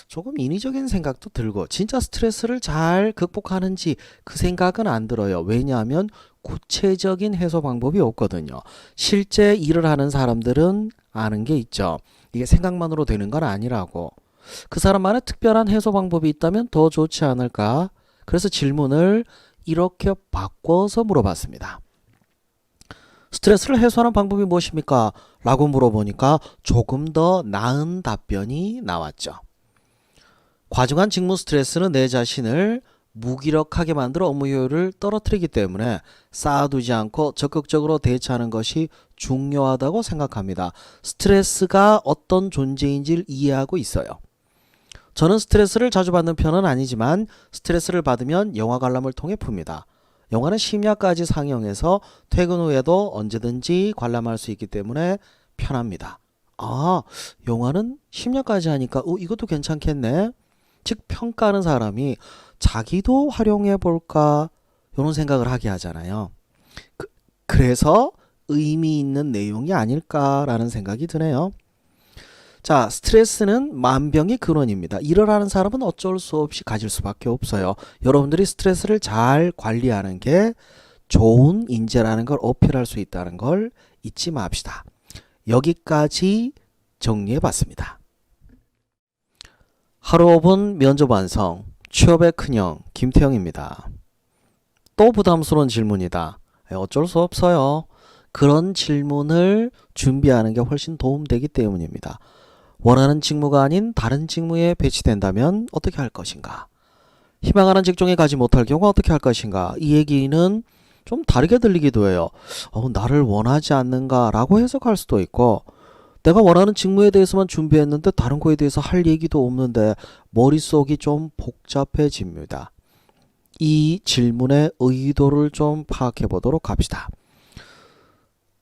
조금 인위적인 생각도 들고 진짜 스트레스를 잘 극복하는지 그 생각은 안 들어요. 왜냐하면 구체적인 해소 방법이 없거든요. 실제 일을 하는 사람들은 아는 게 있죠. 이게 생각만으로 되는 건 아니라고. 그 사람만의 특별한 해소 방법이 있다면 더 좋지 않을까? 그래서 질문을 이렇게 바꿔서 물어봤습니다. 스트레스를 해소하는 방법이 무엇입니까? 라고 물어보니까 조금 더 나은 답변이 나왔죠. 과중한 직무 스트레스는 내 자신을 무기력하게 만들어 업무 효율을 떨어뜨리기 때문에 쌓아두지 않고 적극적으로 대처하는 것이 중요하다고 생각합니다. 스트레스가 어떤 존재인지를 이해하고 있어요. 저는 스트레스를 자주 받는 편은 아니지만 스트레스를 받으면 영화 관람을 통해 풉니다. 영화는 심야까지 상영해서 퇴근 후에도 언제든지 관람할 수 있기 때문에 편합니다. 아, 영화는 심야까지 하니까 이것도 괜찮겠네. 즉 평가하는 사람이 자기도 활용해 볼까 이런 생각을 하게 하잖아요. 그래서 의미 있는 내용이 아닐까라는 생각이 드네요. 자, 스트레스는 만병의 근원입니다. 일을 하는 사람은 어쩔 수 없이 가질 수밖에 없어요. 여러분들이 스트레스를 잘 관리하는 게 좋은 인재라는 걸 어필할 수 있다는 걸 잊지 맙시다. 여기까지 정리해 봤습니다. 하루 5분 면접 완성, 취업의 큰형 김태형입니다. 또 부담스러운 질문이다. 어쩔 수 없어요. 그런 질문을 준비하는 게 훨씬 도움되기 때문입니다. 원하는 직무가 아닌 다른 직무에 배치된다면 어떻게 할 것인가? 희망하는 직종에 가지 못할 경우 어떻게 할 것인가? 이 얘기는 좀 다르게 들리기도 해요. 나를 원하지 않는가? 라고 해석할 수도 있고, 내가 원하는 직무에 대해서만 준비했는데 다른 거에 대해서 할 얘기도 없는데 머릿속이 좀 복잡해집니다. 이 질문의 의도를 좀 파악해 보도록 합시다.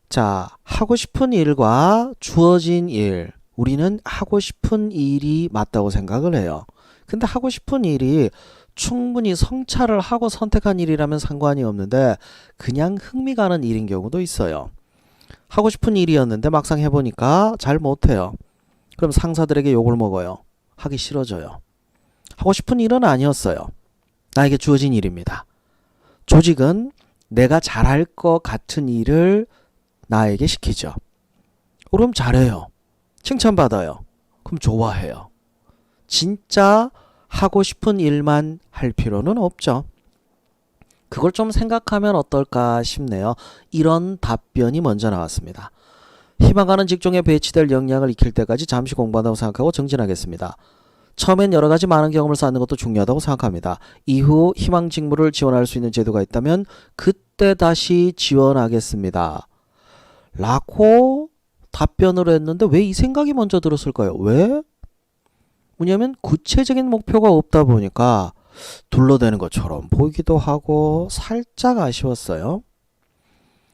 자, 하고 싶은 일과 주어진 일, 우리는 하고 싶은 일이 맞다고 생각을 해요. 근데 하고 싶은 일이 충분히 성찰을 하고 선택한 일이라면 상관이 없는데 그냥 흥미 가는 일인 경우도 있어요. 하고 싶은 일이었는데 막상 해보니까 잘 못해요. 그럼 상사들에게 욕을 먹어요. 하기 싫어져요. 하고 싶은 일은 아니었어요. 나에게 주어진 일입니다. 조직은 내가 잘할 것 같은 일을 나에게 시키죠. 그럼 잘해요. 칭찬받아요. 그럼 좋아해요. 진짜 하고 싶은 일만 할 필요는 없죠. 그걸 좀 생각하면 어떨까 싶네요. 이런 답변이 먼저 나왔습니다. 희망하는 직종에 배치될 역량을 익힐 때까지 잠시 공부한다고 생각하고 정진하겠습니다. 처음엔 여러 가지 많은 경험을 쌓는 것도 중요하다고 생각합니다. 이후 희망 직무를 지원할 수 있는 제도가 있다면 그때 다시 지원하겠습니다. 라고 답변을 했는데 왜 이 생각이 먼저 들었을까요? 왜? 왜냐하면 구체적인 목표가 없다 보니까 둘러대는 것처럼 보이기도 하고 살짝 아쉬웠어요.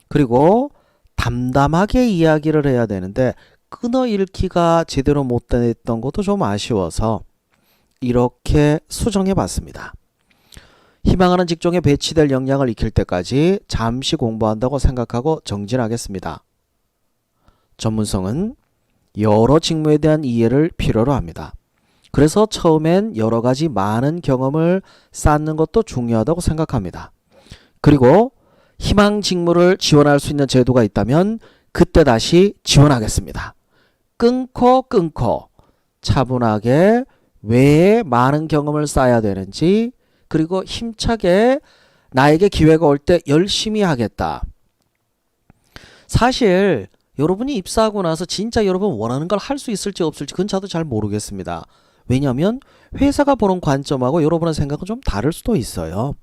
그리고 담담하게 이야기를 해야 되는데 끊어읽기가 제대로 못 됐던 것도 좀 아쉬워서 이렇게 수정해 봤습니다. 희망하는 직종에 배치될 역량을 익힐 때까지 잠시 공부한다고 생각하고 정진하겠습니다. 전문성은 여러 직무에 대한 이해를 필요로 합니다. 그래서 처음엔 여러 가지 많은 경험을 쌓는 것도 중요하다고 생각합니다. 그리고 희망 직무를 지원할 수 있는 제도가 있다면 그때 다시 지원하겠습니다. 끊고 차분하게 왜 많은 경험을 쌓아야 되는지, 그리고 힘차게 나에게 기회가 올 때 열심히 하겠다. 사실 여러분이 입사하고 나서 진짜 여러분 원하는 걸 할 수 있을지 없을지 그건 저도 잘 모르겠습니다. 왜냐하면 회사가 보는 관점하고 여러분의 생각은 좀 다를 수도 있어요.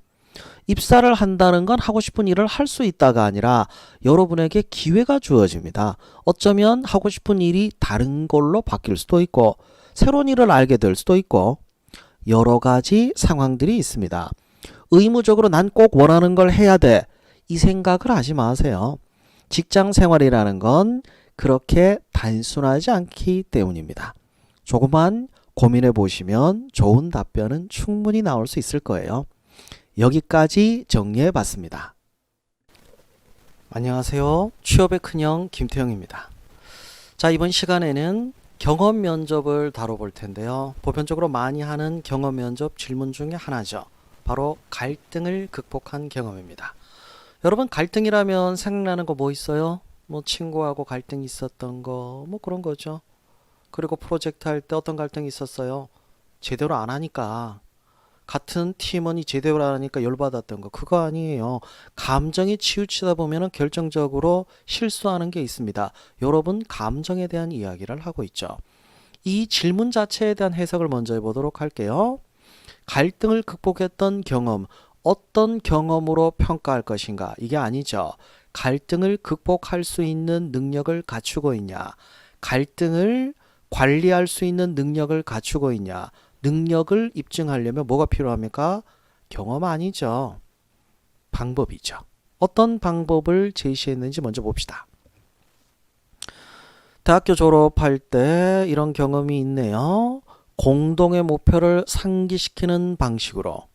입사를 한다는 건 하고 싶은 일을 할 수 있다가 아니라 여러분에게 기회가 주어집니다. 어쩌면 하고 싶은 일이 다른 걸로 바뀔 수도 있고 새로운 일을 알게 될 수도 있고 여러 가지 상황들이 있습니다. 의무적으로 난 꼭 원하는 걸 해야 돼. 이 생각을 하지 마세요. 직장 생활이라는 건 그렇게 단순하지 않기 때문입니다. 조금만 고민해 보시면 좋은 답변은 충분히 나올 수 있을 거예요. 여기까지 정리해 봤습니다. 안녕하세요. 취업의 큰형 김태형입니다. 자, 이번 시간에는 경험 면접을 다뤄볼 텐데요. 보편적으로 많이 하는 경험 면접 질문 중에 하나죠. 바로 갈등을 극복한 경험입니다. 여러분, 갈등이라면 생각나는 거 뭐 있어요? 뭐 친구하고 갈등이 있었던 거, 뭐 그런 거죠. 그리고 프로젝트 할 때 어떤 갈등이 있었어요? 제대로 안 하니까. 같은 팀원이 제대로 안 하니까 열받았던 거. 그거 아니에요. 감정이 치우치다 보면 결정적으로 실수하는 게 있습니다. 여러분, 감정에 대한 이야기를 하고 있죠. 이 질문 자체에 대한 해석을 먼저 해보도록 할게요. 갈등을 극복했던 경험, 어떤 경험으로 평가할 것인가? 이게 아니죠. 갈등을 극복할 수 있는 능력을 갖추고 있냐? 갈등을 관리할 수 있는 능력을 갖추고 있냐? 능력을 입증하려면 뭐가 필요합니까? 경험 아니죠. 방법이죠. 어떤 방법을 제시했는지 먼저 봅시다. 대학교 졸업할 때 이런 경험이 있네요. 공동의 목표를 상기시키는 방식으로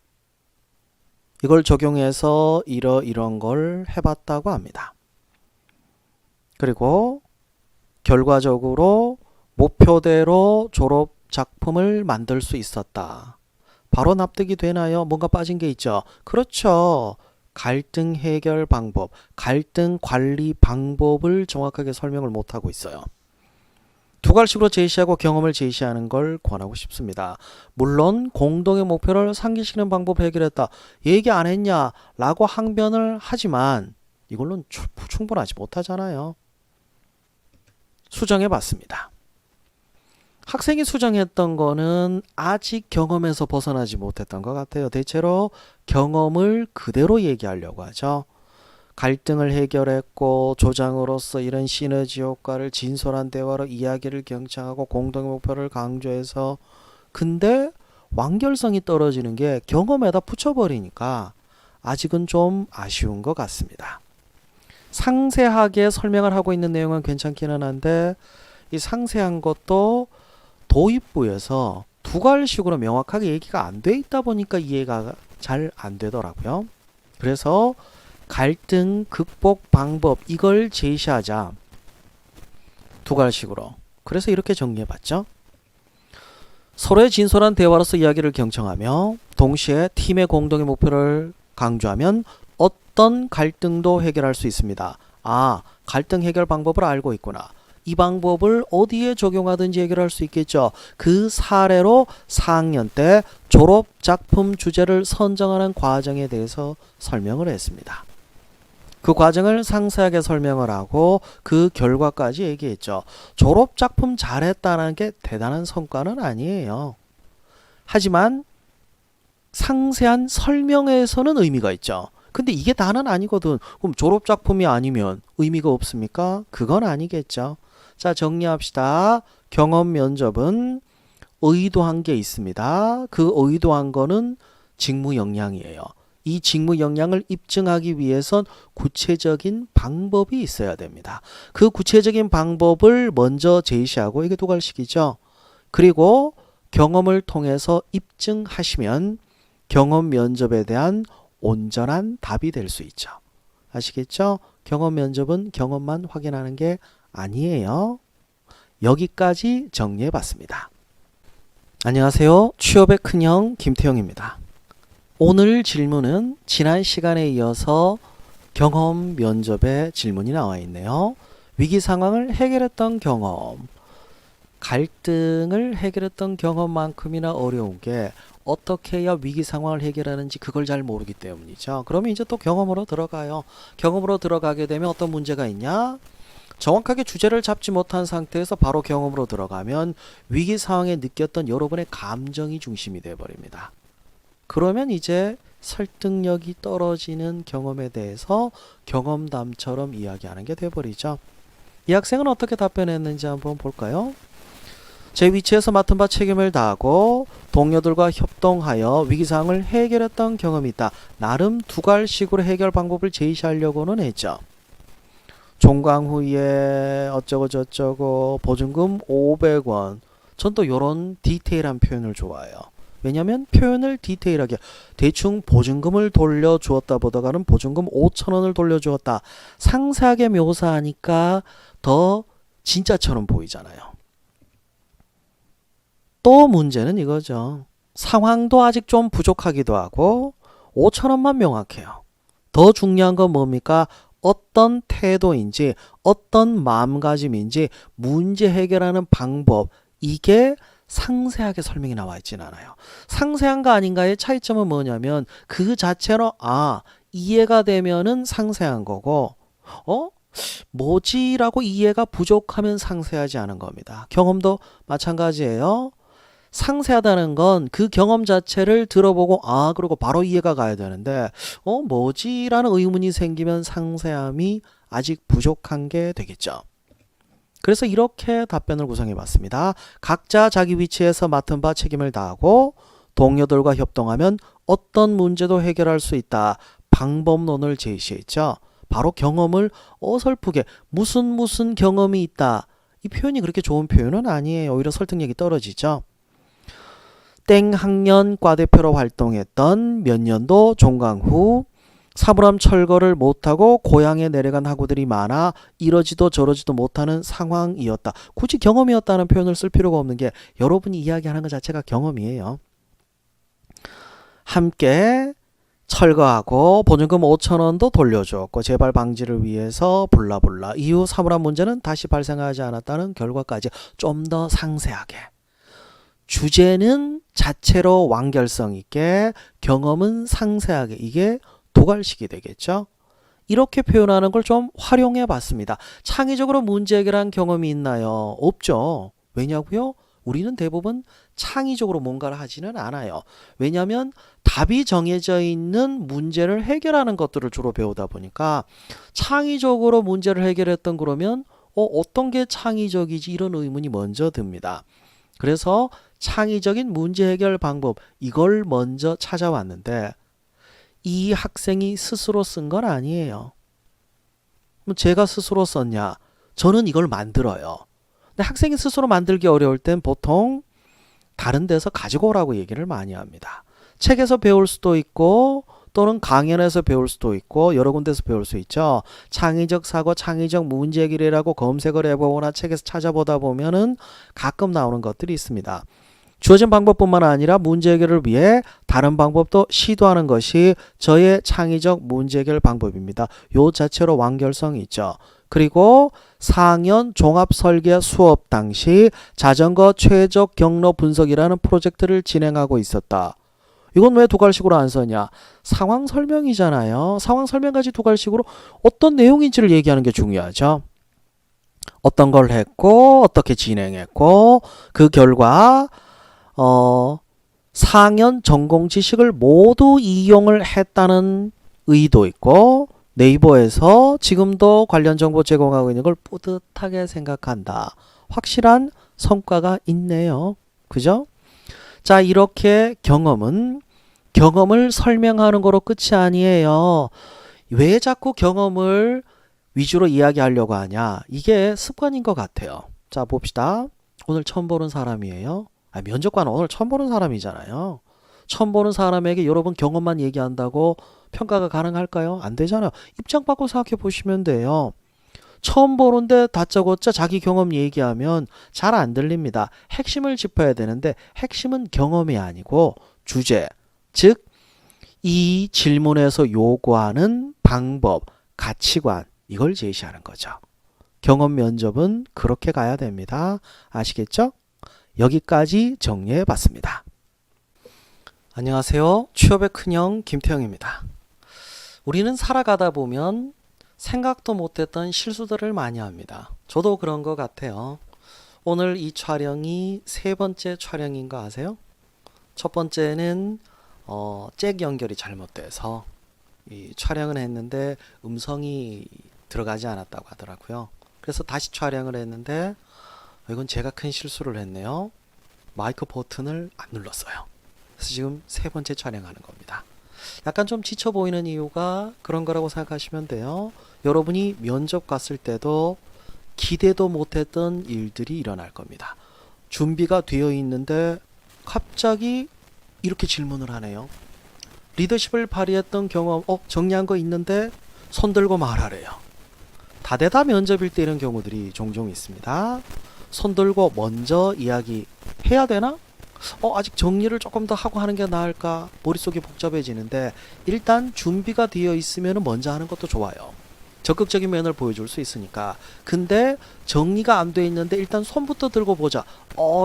이걸 적용해서 이런 걸 해봤다고 합니다. 그리고 결과적으로 목표대로 졸업 작품을 만들 수 있었다. 바로 납득이 되나요? 뭔가 빠진 게 있죠? 그렇죠. 갈등 해결 방법, 갈등 관리 방법을 정확하게 설명을 못하고 있어요. 두 가지식으로 제시하고 경험을 제시하는 걸 권하고 싶습니다. 물론 공동의 목표를 상기시키는 방법 해결했다. 얘기 안 했냐? 라고 항변을 하지만 이걸로는 충분하지 못하잖아요. 수정해 봤습니다. 학생이 수정했던 거는 아직 경험에서 벗어나지 못했던 것 같아요. 대체로 경험을 그대로 얘기하려고 하죠. 갈등을 해결했고 조장으로서 이런 시너지 효과를 진솔한 대화로 이야기를 경청하고 공동의 목표를 강조해서, 근데 완결성이 떨어지는 게 경험에다 붙여버리니까 아직은 좀 아쉬운 것 같습니다. 상세하게 설명을 하고 있는 내용은 괜찮기는 한데 이 상세한 것도 도입부에서 두괄식으로 명확하게 얘기가 안 돼 있다 보니까 이해가 잘 안 되더라고요. 그래서 갈등 극복 방법 이걸 제시하자, 두괄식으로. 그래서 이렇게 정리해봤죠. 서로의 진솔한 대화로서 이야기를 경청하며 동시에 팀의 공동의 목표를 강조하면 어떤 갈등도 해결할 수 있습니다. 아, 갈등 해결 방법을 알고 있구나. 이 방법을 어디에 적용하든지 해결할 수 있겠죠. 그 사례로 4학년 때 졸업작품 주제를 선정하는 과정에 대해서 설명을 했습니다. 그 과정을 상세하게 설명을 하고 그 결과까지 얘기했죠. 졸업작품 잘했다는 게 대단한 성과는 아니에요. 하지만 상세한 설명에서는 의미가 있죠. 근데 이게 다는 아니거든. 그럼 졸업작품이 아니면 의미가 없습니까? 그건 아니겠죠. 자, 정리합시다. 경험 면접은 의도한 게 있습니다. 그 의도한 거는 직무 역량이에요. 이 직무 역량을 입증하기 위해선 구체적인 방법이 있어야 됩니다. 그 구체적인 방법을 먼저 제시하고, 이게 두괄식이죠. 그리고 경험을 통해서 입증하시면 경험 면접에 대한 온전한 답이 될 수 있죠. 아시겠죠? 경험 면접은 경험만 확인하는 게 아니에요. 여기까지 정리해 봤습니다. 안녕하세요. 취업의 큰형 김태형입니다. 오늘 질문은 지난 시간에 이어서 경험 면접에 질문이 나와 있네요. 위기 상황을 해결했던 경험, 갈등을 해결했던 경험만큼이나 어려운 게 어떻게 해야 위기 상황을 해결하는지 그걸 잘 모르기 때문이죠. 그러면 이제 또 경험으로 들어가요. 경험으로 들어가게 되면 어떤 문제가 있냐? 정확하게 주제를 잡지 못한 상태에서 바로 경험으로 들어가면 위기 상황에 느꼈던 여러분의 감정이 중심이 되어버립니다. 그러면 이제 설득력이 떨어지는 경험에 대해서 경험담처럼 이야기하는 게 돼버리죠. 이 학생은 어떻게 답변했는지 한번 볼까요? 제 위치에서 맡은 바 책임을 다하고 동료들과 협동하여 위기상황을 해결했던 경험이 있다. 나름 두괄식으로 해결 방법을 제시하려고는 했죠. 종강 후에 어쩌고 저쩌고 보증금 500원. 전 또 이런 디테일한 표현을 좋아해요. 왜냐하면 표현을 디테일하게, 대충 보증금을 돌려주었다 보다가는 보증금 5,000원을 돌려주었다. 상세하게 묘사하니까 더 진짜처럼 보이잖아요. 또 문제는 이거죠. 상황도 아직 좀 부족하기도 하고 5,000원만 명확해요. 더 중요한 건 뭡니까? 어떤 태도인지, 어떤 마음가짐인지, 문제 해결하는 방법, 이게 상세하게 설명이 나와 있진 않아요. 상세한가 아닌가의 차이점은 뭐냐면 그 자체로 이해가 되면은 상세한 거고, 뭐지라고 이해가 부족하면 상세하지 않은 겁니다. 경험도 마찬가지예요. 상세하다는 건 그 경험 자체를 들어보고 그리고 바로 이해가 가야 되는데 뭐지라는 의문이 생기면 상세함이 아직 부족한 게 되겠죠. 그래서 이렇게 답변을 구성해 봤습니다. 각자 자기 위치에서 맡은 바 책임을 다하고 동료들과 협동하면 어떤 문제도 해결할 수 있다. 방법론을 제시했죠. 바로 경험을 어설프게 무슨 경험이 있다. 이 표현이 그렇게 좋은 표현은 아니에요. 오히려 설득력이 떨어지죠. 땡 학년 과대표로 활동했던 몇 년도 종강 후 사물함 철거를 못하고 고향에 내려간 학우들이 많아 이러지도 저러지도 못하는 상황이었다. 굳이 경험이었다는 표현을 쓸 필요가 없는 게 여러분이 이야기하는 것 자체가 경험이에요. 함께 철거하고 보증금 5,000원도 돌려주었고 재발 방지를 위해서 불라불라 이후 사물함 문제는 다시 발생하지 않았다는 결과까지 좀 더 상세하게. 주제는 자체로 완결성 있게, 경험은 상세하게, 이게 두괄식이 되겠죠. 이렇게 표현하는 걸 좀 활용해 봤습니다. 창의적으로 문제 해결한 경험이 있나요? 없죠. 왜냐고요? 우리는 대부분 창의적으로 뭔가를 하지는 않아요. 왜냐하면 답이 정해져 있는 문제를 해결하는 것들을 주로 배우다 보니까 창의적으로 문제를 해결했던 그러면 어떤 게 창의적이지 이런 의문이 먼저 듭니다. 그래서 창의적인 문제 해결 방법 이걸 먼저 찾아왔는데 이 학생이 스스로 쓴 건 아니에요. 제가 스스로 썼냐? 저는 이걸 만들어요. 근데 학생이 스스로 만들기 어려울 땐 보통 다른 데서 가지고 오라고 얘기를 많이 합니다. 책에서 배울 수도 있고 또는 강연에서 배울 수도 있고 여러 군데서 배울 수 있죠. 창의적 사고, 창의적 문제 해결이라고 검색을 해보거나 책에서 찾아보다 보면은 가끔 나오는 것들이 있습니다. 주어진 방법뿐만 아니라 문제 해결을 위해 다른 방법도 시도하는 것이 저의 창의적 문제 해결 방법입니다. 요 자체로 완결성이 있죠. 그리고 4학년 종합설계 수업 당시 자전거 최적 경로 분석이라는 프로젝트를 진행하고 있었다. 이건 왜 두 갈식으로 안 썼냐? 상황 설명이잖아요. 상황 설명까지 두 갈식으로 어떤 내용인지를 얘기하는 게 중요하죠. 어떤 걸 했고 어떻게 진행했고 그 결과 4학년 전공 지식을 모두 이용을 했다는 의도 있고 네이버에서 지금도 관련 정보 제공하고 있는 걸 뿌듯하게 생각한다. 확실한 성과가 있네요. 그죠? 자, 이렇게 경험을 설명하는 거로 끝이 아니에요. 왜 자꾸 경험을 위주로 이야기하려고 하냐? 이게 습관인 것 같아요. 자, 봅시다. 오늘 처음 보는 사람이에요. 면접관은 오늘 처음 보는 사람이잖아요. 처음 보는 사람에게 여러분 경험만 얘기한다고 평가가 가능할까요? 안 되잖아요. 입장 바꿔 생각해 보시면 돼요. 처음 보는데 다짜고짜 자기 경험 얘기하면 잘 안 들립니다. 핵심을 짚어야 되는데 핵심은 경험이 아니고 주제, 즉 이 질문에서 요구하는 방법, 가치관 이걸 제시하는 거죠. 경험 면접은 그렇게 가야 됩니다. 아시겠죠? 여기까지 정리해 봤습니다. 안녕하세요. 취업의 큰형 김태형입니다. 우리는 살아가다 보면 생각도 못했던 실수들을 많이 합니다. 저도 그런 것 같아요. 오늘 이 촬영이 세 번째 촬영인 거 아세요? 첫 번째는 잭 연결이 잘못돼서 이 촬영을 했는데 음성이 들어가지 않았다고 하더라고요. 그래서 다시 촬영을 했는데 이건 제가 큰 실수를 했네요. 마이크 버튼을 안 눌렀어요. 그래서 지금 세 번째 촬영하는 겁니다. 약간 좀 지쳐 보이는 이유가 그런 거라고 생각하시면 돼요. 여러분이 면접 갔을 때도 기대도 못했던 일들이 일어날 겁니다. 준비가 되어 있는데 갑자기 이렇게 질문을 하네요. 리더십을 발휘했던 경험, 정리한 거 있는데 손 들고 말하래요. 다대다 면접일 때 이런 경우들이 종종 있습니다. 손 들고 먼저 이야기해야 되나? 아직 정리를 조금 더 하고 하는 게 나을까? 머릿속이 복잡해지는데 일단 준비가 되어 있으면 먼저 하는 것도 좋아요. 적극적인 면을 보여줄 수 있으니까. 근데 정리가 안 돼 있는데 일단 손부터 들고 보자.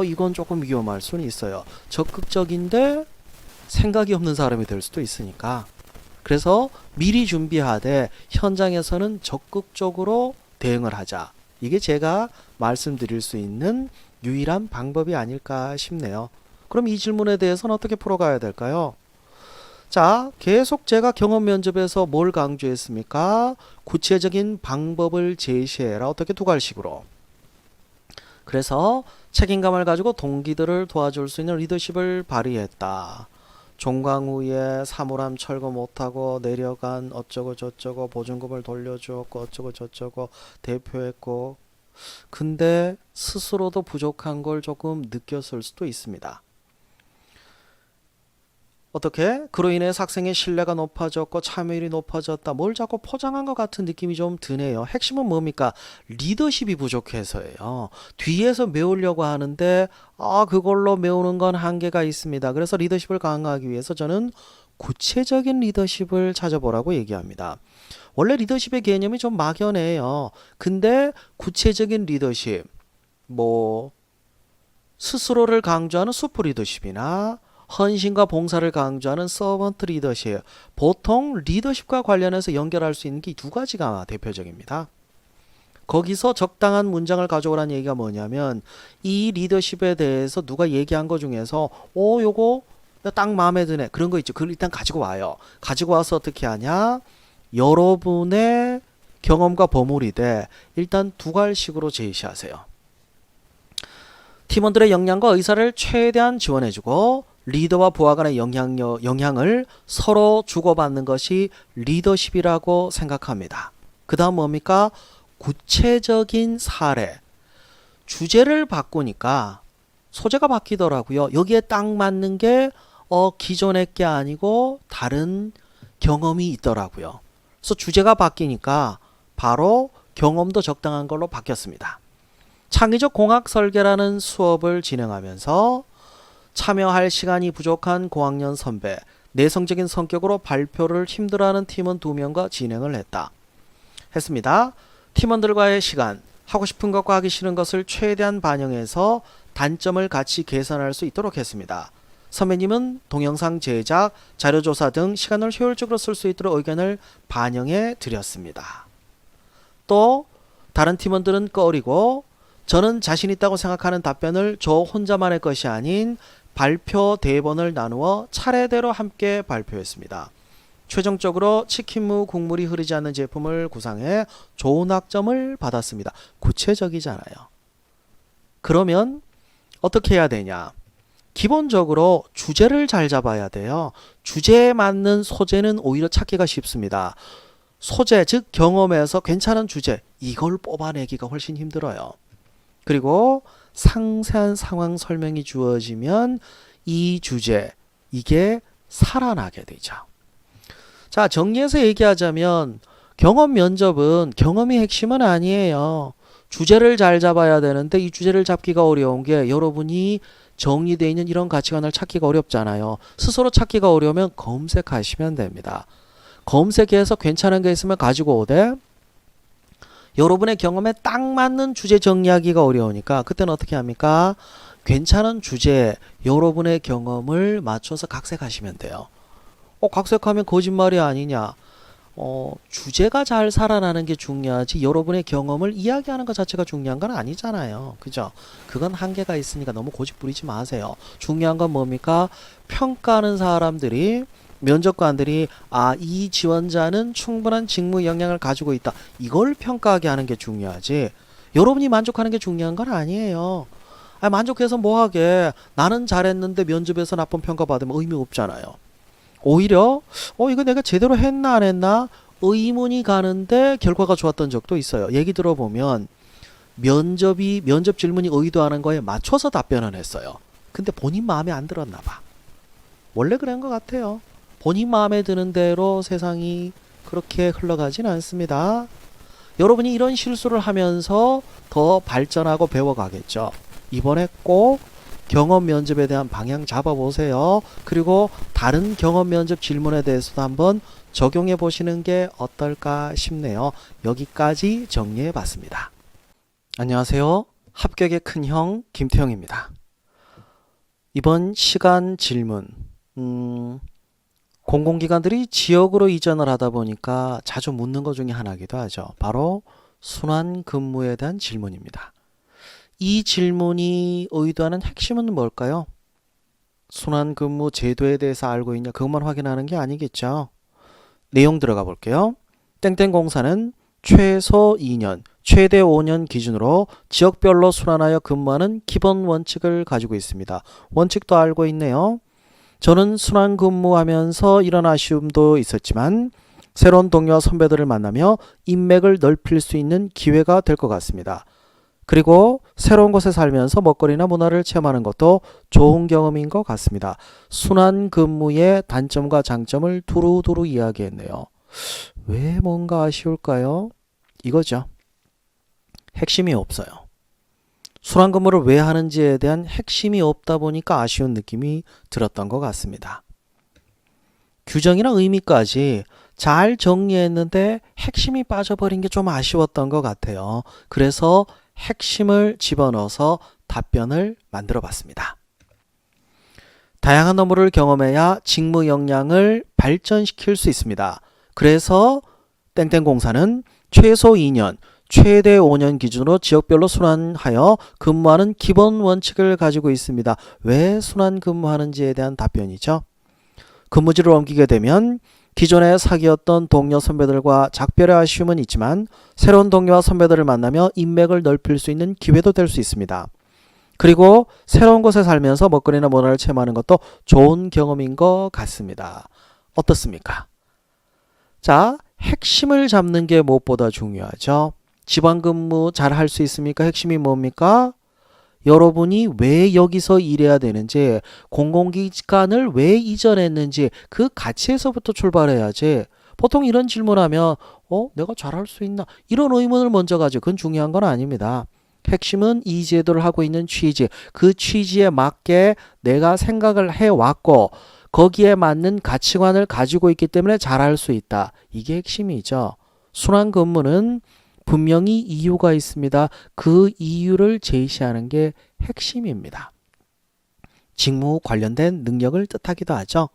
이건 조금 위험할 수는 있어요. 적극적인데 생각이 없는 사람이 될 수도 있으니까. 그래서 미리 준비하되 현장에서는 적극적으로 대응을 하자. 이게 제가 말씀드릴 수 있는 유일한 방법이 아닐까 싶네요. 그럼 이 질문에 대해서는 어떻게 풀어가야 될까요? 자, 계속 제가 경험 면접에서 뭘 강조했습니까? 구체적인 방법을 제시해라. 어떻게 두 갈식으로. 그래서 책임감을 가지고 동기들을 도와줄 수 있는 리더십을 발휘했다. 종강 후에 사물함 철거 못하고 내려간 어쩌고 저쩌고 보증금을 돌려주었고 어쩌고 저쩌고 대표했고 근데 스스로도 부족한 걸 조금 느꼈을 수도 있습니다. 어떻게? 그로 인해서 학생의 신뢰가 높아졌고 참여율이 높아졌다. 뭘 자꾸 포장한 것 같은 느낌이 좀 드네요. 핵심은 뭡니까? 리더십이 부족해서예요. 뒤에서 메우려고 하는데 그걸로 메우는 건 한계가 있습니다. 그래서 리더십을 강화하기 위해서 저는 구체적인 리더십을 찾아보라고 얘기합니다. 원래 리더십의 개념이 좀 막연해요. 근데 구체적인 리더십, 스스로를 강조하는 슈퍼 리더십이나 헌신과 봉사를 강조하는 서번트 리더십. 보통 리더십과 관련해서 연결할 수 있는 게 두 가지가 대표적입니다. 거기서 적당한 문장을 가져오라는 얘기가 뭐냐면 이 리더십에 대해서 누가 얘기한 것 중에서 요거 딱 마음에 드네. 그런 거 있죠. 그걸 일단 가지고 와요. 가지고 와서 어떻게 하냐? 여러분의 경험과 버무리되 일단 두 갈식으로 제시하세요. 팀원들의 역량과 의사를 최대한 지원해주고 리더와 부하 간의 영향을 서로 주고받는 것이 리더십이라고 생각합니다. 그 다음 뭡니까? 구체적인 사례. 주제를 바꾸니까 소재가 바뀌더라고요. 여기에 딱 맞는 게 기존의 게 아니고 다른 경험이 있더라고요. 그래서 주제가 바뀌니까 바로 경험도 적당한 걸로 바뀌었습니다. 창의적 공학 설계라는 수업을 진행하면서 참여할 시간이 부족한 고학년 선배, 내성적인 성격으로 발표를 힘들어하는 팀원 2명과 진행을 했습니다. 팀원들과의 시간, 하고 싶은 것과 하기 싫은 것을 최대한 반영해서 단점을 같이 개선할 수 있도록 했습니다. 선배님은 동영상 제작, 자료조사 등 시간을 효율적으로 쓸 수 있도록 의견을 반영해 드렸습니다. 또 다른 팀원들은 꺼리고 저는 자신 있다고 생각하는 답변을 저 혼자만의 것이 아닌 발표 대본을 나누어 차례대로 함께 발표했습니다. 최종적으로 치킨무 국물이 흐르지 않는 제품을 구상해 좋은 학점을 받았습니다. 구체적이잖아요. 그러면 어떻게 해야 되냐? 기본적으로 주제를 잘 잡아야 돼요. 주제에 맞는 소재는 오히려 찾기가 쉽습니다. 소재, 즉 경험에서 괜찮은 주제, 이걸 뽑아내기가 훨씬 힘들어요. 그리고 상세한 상황 설명이 주어지면 이 주제, 이게 살아나게 되죠. 자, 정리해서 얘기하자면 경험 면접은 경험이 핵심은 아니에요. 주제를 잘 잡아야 되는데 이 주제를 잡기가 어려운 게 여러분이 정리되어 있는 이런 가치관을 찾기가 어렵잖아요. 스스로 찾기가 어려우면 검색하시면 됩니다. 검색해서 괜찮은 게 있으면 가지고 오되 여러분의 경험에 딱 맞는 주제 정리하기가 어려우니까 그때는 어떻게 합니까? 괜찮은 주제에 여러분의 경험을 맞춰서 각색하시면 돼요. 각색하면 거짓말이 아니냐? 주제가 잘 살아나는 게 중요하지 여러분의 경험을 이야기하는 것 자체가 중요한 건 아니잖아요. 그죠? 그건 한계가 있으니까 너무 고집 부리지 마세요. 중요한 건 뭡니까? 평가하는 사람들이 면접관들이 이 지원자는 충분한 직무 역량을 가지고 있다. 이걸 평가하게 하는 게 중요하지 여러분이 만족하는 게 중요한 건 아니에요. 만족해서 뭐하게 나는 잘했는데 면접에서 나쁜 평가 받으면 의미 없잖아요. 오히려 이거 내가 제대로 했나 안 했나 의문이 가는데 결과가 좋았던 적도 있어요. 얘기 들어보면 면접 질문이 의도하는 거에 맞춰서 답변을 했어요. 근데 본인 마음에 안 들었나 봐. 원래 그런 것 같아요. 본인 마음에 드는 대로 세상이 그렇게 흘러가진 않습니다. 여러분이 이런 실수를 하면서 더 발전하고 배워가겠죠. 이번에 꼭 경험 면접에 대한 방향 잡아보세요. 그리고 다른 경험 면접 질문에 대해서도 한번 적용해 보시는 게 어떨까 싶네요. 여기까지 정리해 봤습니다. 안녕하세요. 합격의 큰형 김태형입니다. 이번 시간 질문 공공기관들이 지역으로 이전을 하다 보니까 자주 묻는 것 중에 하나이기도 하죠. 바로 순환 근무에 대한 질문입니다. 이 질문이 의도하는 핵심은 뭘까요? 순환 근무 제도에 대해서 알고 있냐 그것만 확인하는 게 아니겠죠. 내용 들어가 볼게요. 땡땡공사는 최소 2년, 최대 5년 기준으로 지역별로 순환하여 근무하는 기본 원칙을 가지고 있습니다. 원칙도 알고 있네요. 저는 순환 근무하면서 이런 아쉬움도 있었지만 새로운 동료와 선배들을 만나며 인맥을 넓힐 수 있는 기회가 될 것 같습니다. 그리고 새로운 곳에 살면서 먹거리나 문화를 체험하는 것도 좋은 경험인 것 같습니다. 순환 근무의 단점과 장점을 두루두루 이야기했네요. 왜 뭔가 아쉬울까요? 이거죠. 핵심이 없어요. 순환 근무를 왜 하는지에 대한 핵심이 없다 보니까 아쉬운 느낌이 들었던 것 같습니다. 규정이나 의미까지 잘 정리했는데 핵심이 빠져버린 게 좀 아쉬웠던 것 같아요. 그래서 핵심을 집어넣어서 답변을 만들어 봤습니다. 다양한 업무를 경험해야 직무 역량을 발전시킬 수 있습니다. 그래서 땡땡공사는 최소 2년, 최대 5년 기준으로 지역별로 순환하여 근무하는 기본 원칙을 가지고 있습니다. 왜 순환 근무하는지에 대한 답변이죠. 근무지를 옮기게 되면 기존에 사귀었던 동료 선배들과 작별의 아쉬움은 있지만 새로운 동료와 선배들을 만나며 인맥을 넓힐 수 있는 기회도 될 수 있습니다. 그리고 새로운 곳에 살면서 먹거리나 문화를 체험하는 것도 좋은 경험인 것 같습니다. 어떻습니까? 자, 핵심을 잡는 게 무엇보다 중요하죠. 지방근무 잘 할 수 있습니까? 핵심이 뭡니까? 여러분이 왜 여기서 일해야 되는지, 공공기관을 왜 이전했는지 그 가치에서부터 출발해야지. 보통 이런 질문하면 내가 잘할 수 있나? 이런 의문을 먼저 가지고 그건 중요한 건 아닙니다. 핵심은 이 제도를 하고 있는 취지, 그 취지에 맞게 내가 생각을 해왔고 거기에 맞는 가치관을 가지고 있기 때문에 잘할 수 있다. 이게 핵심이죠. 순환근무는 분명히 이유가 있습니다. 그 이유를 제시하는 게 핵심입니다. 직무 관련된 능력을 뜻하기도 하죠.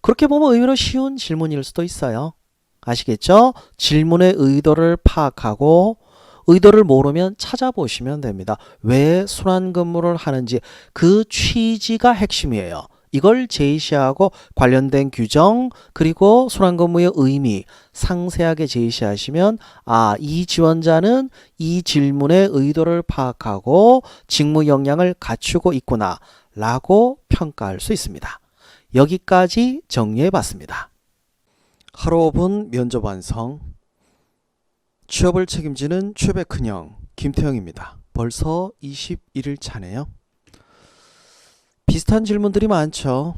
그렇게 보면 의외로 쉬운 질문일 수도 있어요. 아시겠죠? 질문의 의도를 파악하고 의도를 모르면 찾아보시면 됩니다. 왜 순환근무를 하는지 그 취지가 핵심이에요. 이걸 제시하고 관련된 규정 그리고 순환근무의 의미 상세하게 제시하시면 이 지원자는 이 질문의 의도를 파악하고 직무 역량을 갖추고 있구나 라고 평가할 수 있습니다. 여기까지 정리해 봤습니다. 하루 5분 면접 완성. 취업을 책임지는 취업의 큰형 김태형입니다. 벌써 21일 차네요. 비슷한 질문들이 많죠.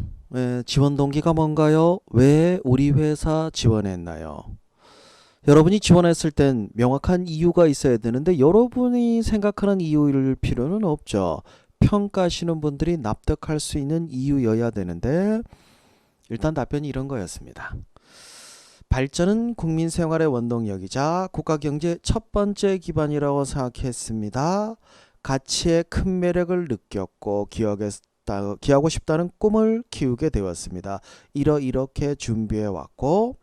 지원 동기가 뭔가요? 왜 우리 회사 지원했나요? 여러분이 지원했을 땐 명확한 이유가 있어야 되는데 여러분이 생각하는 이유일 필요는 없죠. 평가하시는 분들이 납득할 수 있는 이유여야 되는데 일단 답변이 이런 거였습니다. 발전은 국민 생활의 원동력이자 국가경제의 첫 번째 기반이라고 생각했습니다. 가치의 큰 매력을 느꼈고 기하고 싶다는 꿈을 키우게 되었습니다. 이렇게 준비해 왔고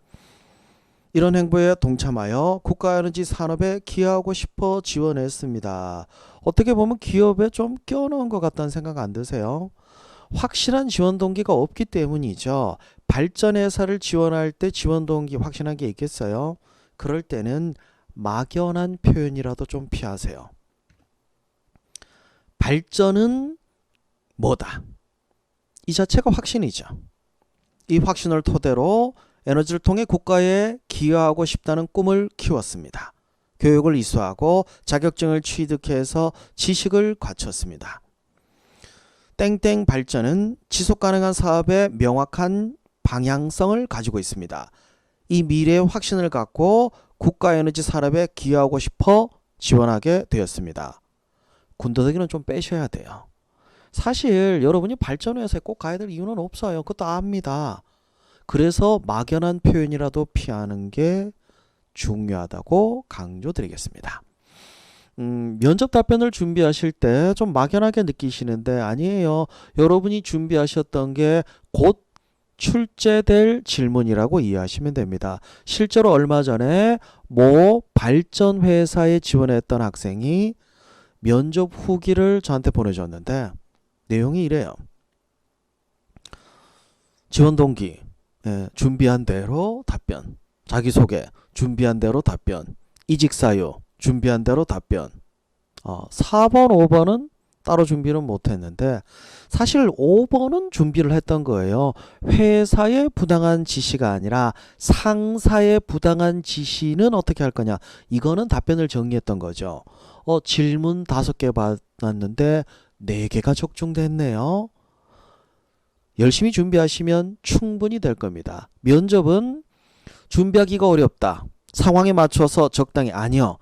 이런 행보에 동참하여 국가에너지 산업에 기여하고 싶어 지원했습니다. 어떻게 보면 기업에 좀 껴넣은 것 같다는 생각 안 드세요? 확실한 지원 동기가 없기 때문이죠. 발전 회사를 지원할 때 지원 동기 확실한 게 있겠어요? 그럴 때는 막연한 표현이라도 좀 피하세요. 발전은 뭐다? 이 자체가 확신이죠. 이 확신을 토대로 에너지를 통해 국가에 기여하고 싶다는 꿈을 키웠습니다. 교육을 이수하고 자격증을 취득해서 지식을 갖췄습니다. 땡땡 발전은 지속가능한 사업의 명확한 방향성을 가지고 있습니다. 이 미래의 확신을 갖고 국가에너지 산업에 기여하고 싶어 지원하게 되었습니다. 군더더기는 좀 빼셔야 돼요. 사실 여러분이 발전회사에 꼭 가야 될 이유는 없어요. 그것도 압니다. 그래서 막연한 표현이라도 피하는 게 중요하다고 강조드리겠습니다. 면접 답변을 준비하실 때 좀 막연하게 느끼시는데 아니에요. 여러분이 준비하셨던 게 곧 출제될 질문이라고 이해하시면 됩니다. 실제로 얼마 전에 모 발전 회사에 지원했던 학생이 면접 후기를 저한테 보내줬는데 내용이 이래요. 지원 동기 준비한 대로 답변, 자기소개 준비한 대로 답변, 이직사유 준비한 대로 답변. 4번, 5번은 따로 준비는 못했는데 사실 5번은 준비를 했던 거예요. 회사의 부당한 지시가 아니라 상사의 부당한 지시는 어떻게 할 거냐. 이거는 답변을 정리했던 거죠. 질문 5개 받았는데 4개가 적중됐네요. 열심히 준비하시면 충분히 될 겁니다. 면접은 준비하기가 어렵다. 상황에 맞춰서 적당히 아니요.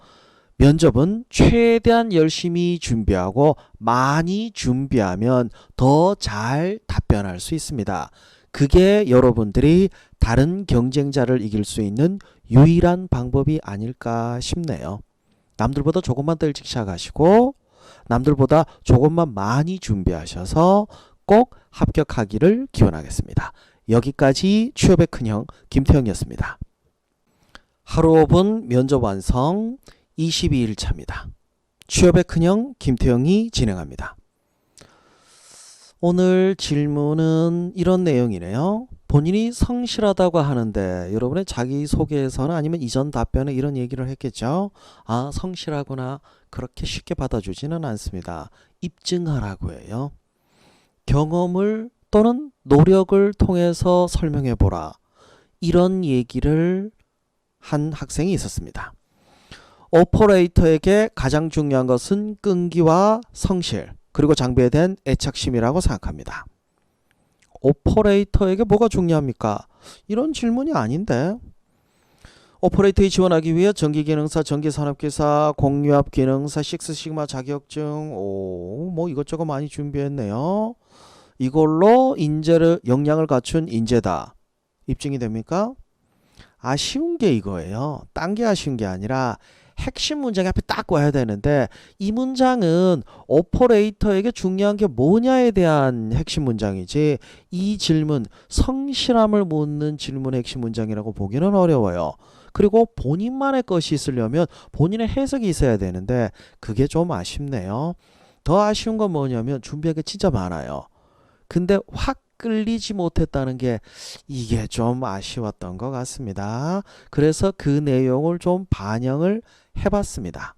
면접은 최대한 열심히 준비하고 많이 준비하면 더 잘 답변할 수 있습니다. 그게 여러분들이 다른 경쟁자를 이길 수 있는 유일한 방법이 아닐까 싶네요. 남들보다 조금만 더 일찍 시작하시고 남들보다 조금만 많이 준비하셔서 꼭 합격하기를 기원하겠습니다. 여기까지 취업의 큰형 김태형이었습니다. 하루 5분 면접 완성 22일 차입니다. 취업의 큰형 김태형이 진행합니다. 오늘 질문은 이런 내용이네요. 본인이 성실하다고 하는데 여러분의 자기소개에서는 아니면 이전 답변에 이런 얘기를 했겠죠. 아, 성실하구나. 그렇게 쉽게 받아주지는 않습니다. 입증하라고 해요. 경험을 또는 노력을 통해서 설명해보라. 이런 얘기를 한 학생이 있었습니다. 오퍼레이터에게 가장 중요한 것은 끈기와 성실, 그리고 장비에 대한 애착심이라고 생각합니다. 오퍼레이터에게 뭐가 중요합니까? 이런 질문이 아닌데. 오퍼레이터에 지원하기 위해 전기기능사, 전기산업기사, 공유압기능사, 식스시그마 자격증, 뭐 이것저것 많이 준비했네요. 이걸로 인재를 역량을 갖춘 인재다. 입증이 됩니까? 아쉬운 게 이거예요. 딴 게 아쉬운 게 아니라 핵심 문장이 앞에 딱 와야 되는데 이 문장은 오퍼레이터에게 중요한 게 뭐냐에 대한 핵심 문장이지 이 질문, 성실함을 묻는 질문의 핵심 문장이라고 보기는 어려워요. 그리고 본인만의 것이 있으려면 본인의 해석이 있어야 되는데 그게 좀 아쉽네요. 더 아쉬운 건 뭐냐면 준비한 게 진짜 많아요. 근데 확 끌리지 못했다는 게 이게 좀 아쉬웠던 것 같습니다. 그래서 그 내용을 좀 반영을 해봤습니다.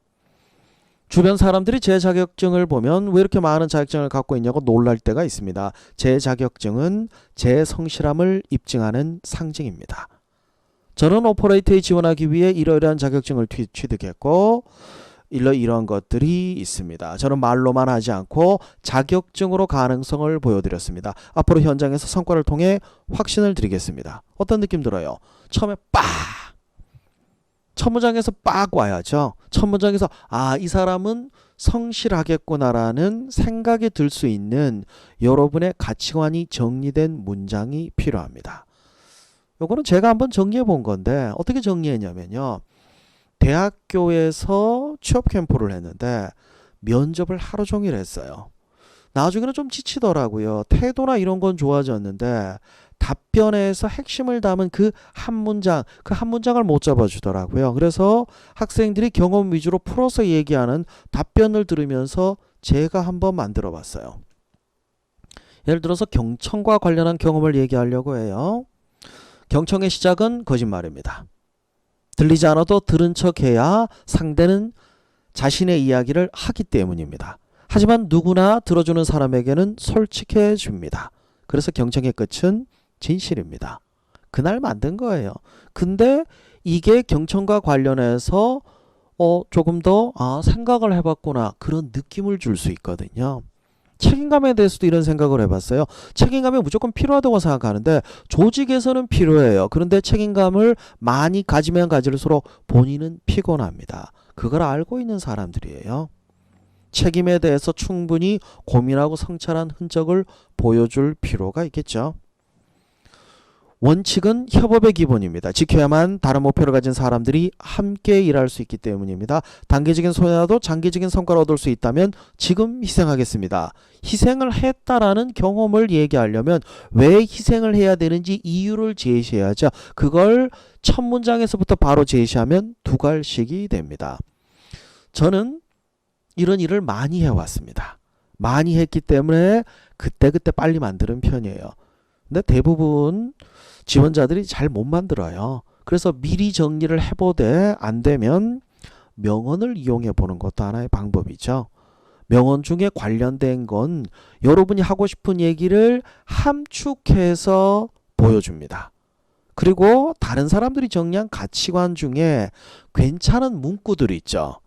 주변 사람들이 제 자격증을 보면 왜 이렇게 많은 자격증을 갖고 있냐고 놀랄 때가 있습니다. 제 자격증은 제 성실함을 입증하는 상징입니다. 저는 오퍼레이터에 지원하기 위해 이러이러한 자격증을 취득했고 이런 것들이 있습니다. 저는 말로만 하지 않고 자격증으로 가능성을 보여드렸습니다. 앞으로 현장에서 성과를 통해 확신을 드리겠습니다. 어떤 느낌 들어요? 처음에 첫 문장에서 빡 와야죠. 첫 문장에서 이 사람은 성실하겠구나라는 생각이 들 수 있는 여러분의 가치관이 정리된 문장이 필요합니다. 요거는 제가 한번 정리해 본 건데 어떻게 정리했냐면요. 대학교에서 취업 캠프를 했는데 면접을 하루 종일 했어요. 나중에는 좀 지치더라고요. 태도나 이런 건 좋아졌는데 답변에서 핵심을 담은 그 한 문장을 못 잡아주더라고요. 그래서 학생들이 경험 위주로 풀어서 얘기하는 답변을 들으면서 제가 한번 만들어 봤어요. 예를 들어서 경청과 관련한 경험을 얘기하려고 해요. 경청의 시작은 거짓말입니다. 들리지 않아도 들은 척해야 상대는 자신의 이야기를 하기 때문입니다. 하지만 누구나 들어주는 사람에게는 솔직해 줍니다. 그래서 경청의 끝은 진실입니다. 그날 만든 거예요. 근데 이게 경청과 관련해서 조금 더 생각을 해봤구나 그런 느낌을 줄 수 있거든요. 책임감에 대해서도 이런 생각을 해봤어요. 책임감이 무조건 필요하다고 생각하는데 조직에서는 필요해요. 그런데 책임감을 많이 가지면 가질수록 본인은 피곤합니다. 그걸 알고 있는 사람들이에요. 책임에 대해서 충분히 고민하고 성찰한 흔적을 보여줄 필요가 있겠죠. 원칙은 협업의 기본입니다. 지켜야만 다른 목표를 가진 사람들이 함께 일할 수 있기 때문입니다. 단기적인 손해라도 장기적인 성과를 얻을 수 있다면 지금 희생하겠습니다. 희생을 했다라는 경험을 얘기하려면 왜 희생을 해야 되는지 이유를 제시해야죠. 그걸 첫 문장에서부터 바로 제시하면 두 갈씩이 됩니다. 저는 이런 일을 많이 해왔습니다. 많이 했기 때문에 그때그때 빨리 만드는 편이에요. 근데 대부분 지원자들이 잘 못 만들어요. 그래서 미리 정리를 해보되 안 되면 명언을 이용해 보는 것도 하나의 방법이죠. 명언 중에 관련된 건 여러분이 하고 싶은 얘기를 함축해서 보여줍니다. 그리고 다른 사람들이 정리한 가치관 중에 괜찮은 문구들이 있죠.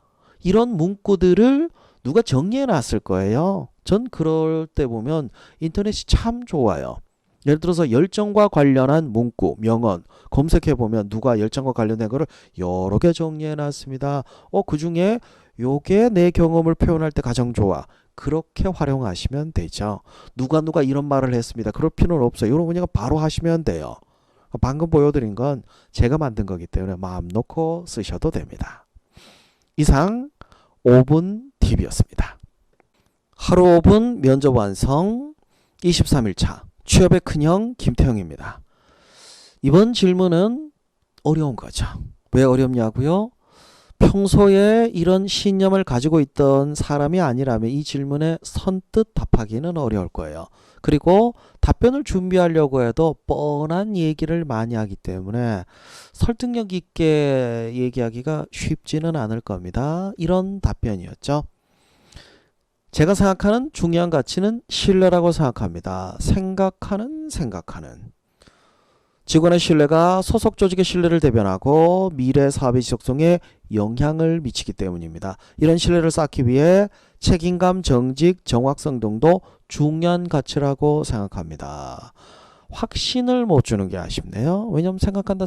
이런 문구들을 누가 정리해 놨을 거예요. 전 그럴 때 보면 인터넷이 참 좋아요. 예를 들어서 열정과 관련한 문구, 명언 검색해 보면 누가 열정과 관련된 거를 여러 개 정리해 놨습니다. 그 중에 요게 내 경험을 표현할 때 가장 좋아. 그렇게 활용하시면 되죠. 누가 이런 말을 했습니다. 그럴 필요는 없어요. 여러분이 그냥 바로 하시면 돼요. 방금 보여드린 건 제가 만든 거기 때문에 마음 놓고 쓰셔도 됩니다. 이상 5분 팁이었습니다. 하루 5분 면접 완성 23일차 취업의 큰형 김태형입니다. 이번 질문은 어려운 거죠. 왜 어렵냐고요? 평소에 이런 신념을 가지고 있던 사람이 아니라면 이 질문에 선뜻 답하기는 어려울 거예요. 그리고 답변을 준비하려고 해도 뻔한 얘기를 많이 하기 때문에 설득력 있게 얘기하기가 쉽지는 않을 겁니다. 이런 답변이었죠. 제가 생각하는 중요한 가치는 신뢰라고 생각합니다. 생각하는. 직원의 신뢰가 소속 조직의 신뢰를 대변하고 미래 사업의 지속성에 영향을 미치기 때문입니다. 이런 신뢰를 쌓기 위해 책임감, 정직, 정확성 등도 중요한 가치라고 생각합니다. 확신을 못 주는 게 아쉽네요. 왜냐하면 생각한다.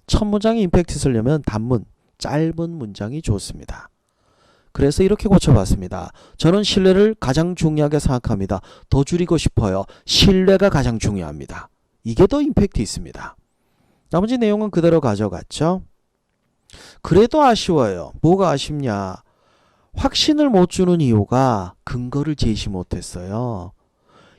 첫 문장에 임팩트 있으려면 단문, 짧은 문장이 좋습니다. 그래서 이렇게 고쳐봤습니다. 저는 신뢰를 가장 중요하게 생각합니다. 더 줄이고 싶어요. 신뢰가 가장 중요합니다. 이게 더 임팩트 있습니다. 나머지 내용은 그대로 가져갔죠. 그래도 아쉬워요. 뭐가 아쉽냐? 확신을 못 주는 이유가 근거를 제시 못했어요.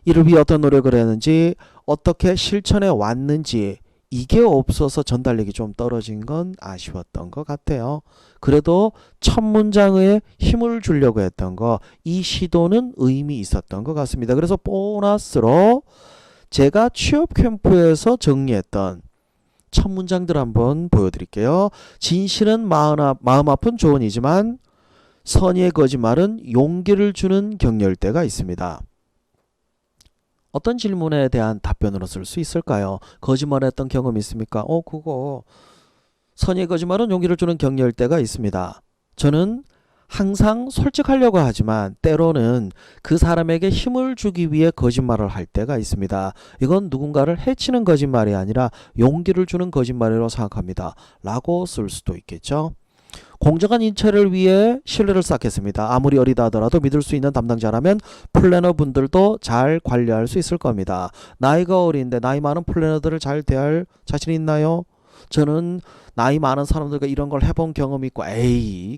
이를 위해 어떤 노력을 했는지, 어떻게 실천해 왔는지 이게 없어서 전달력이 좀 떨어진 건 아쉬웠던 것 같아요. 그래도 첫 문장에 힘을 주려고 했던 거, 이 시도는 의미 있었던 것 같습니다. 그래서 보너스로 제가 취업 캠프에서 정리했던 첫 문장들 한번 보여드릴게요. 진실은 마음 아픈 조언이지만 선의의 거짓말은 용기를 주는 격려일때가 있습니다. 어떤 질문에 대한 답변으로 쓸 수 있을까요? 거짓말했던 경험이 있습니까? 그거 선의의 거짓말은 용기를 주는 격려일 때가 있습니다. 저는 항상 솔직하려고 하지만 때로는 그 사람에게 힘을 주기 위해 거짓말을 할 때가 있습니다. 이건 누군가를 해치는 거짓말이 아니라 용기를 주는 거짓말이라고 생각합니다. 라고 쓸 수도 있겠죠. 공정한 인체를 위해 신뢰를 쌓겠습니다. 아무리 어리다 하더라도 믿을 수 있는 담당자라면 플래너 분들도 잘 관리할 수 있을 겁니다. 나이가 어린데 나이 많은 플래너들을 잘 대할 자신 있나요? 저는 나이 많은 사람들과 이런 걸 해본 경험이 있고,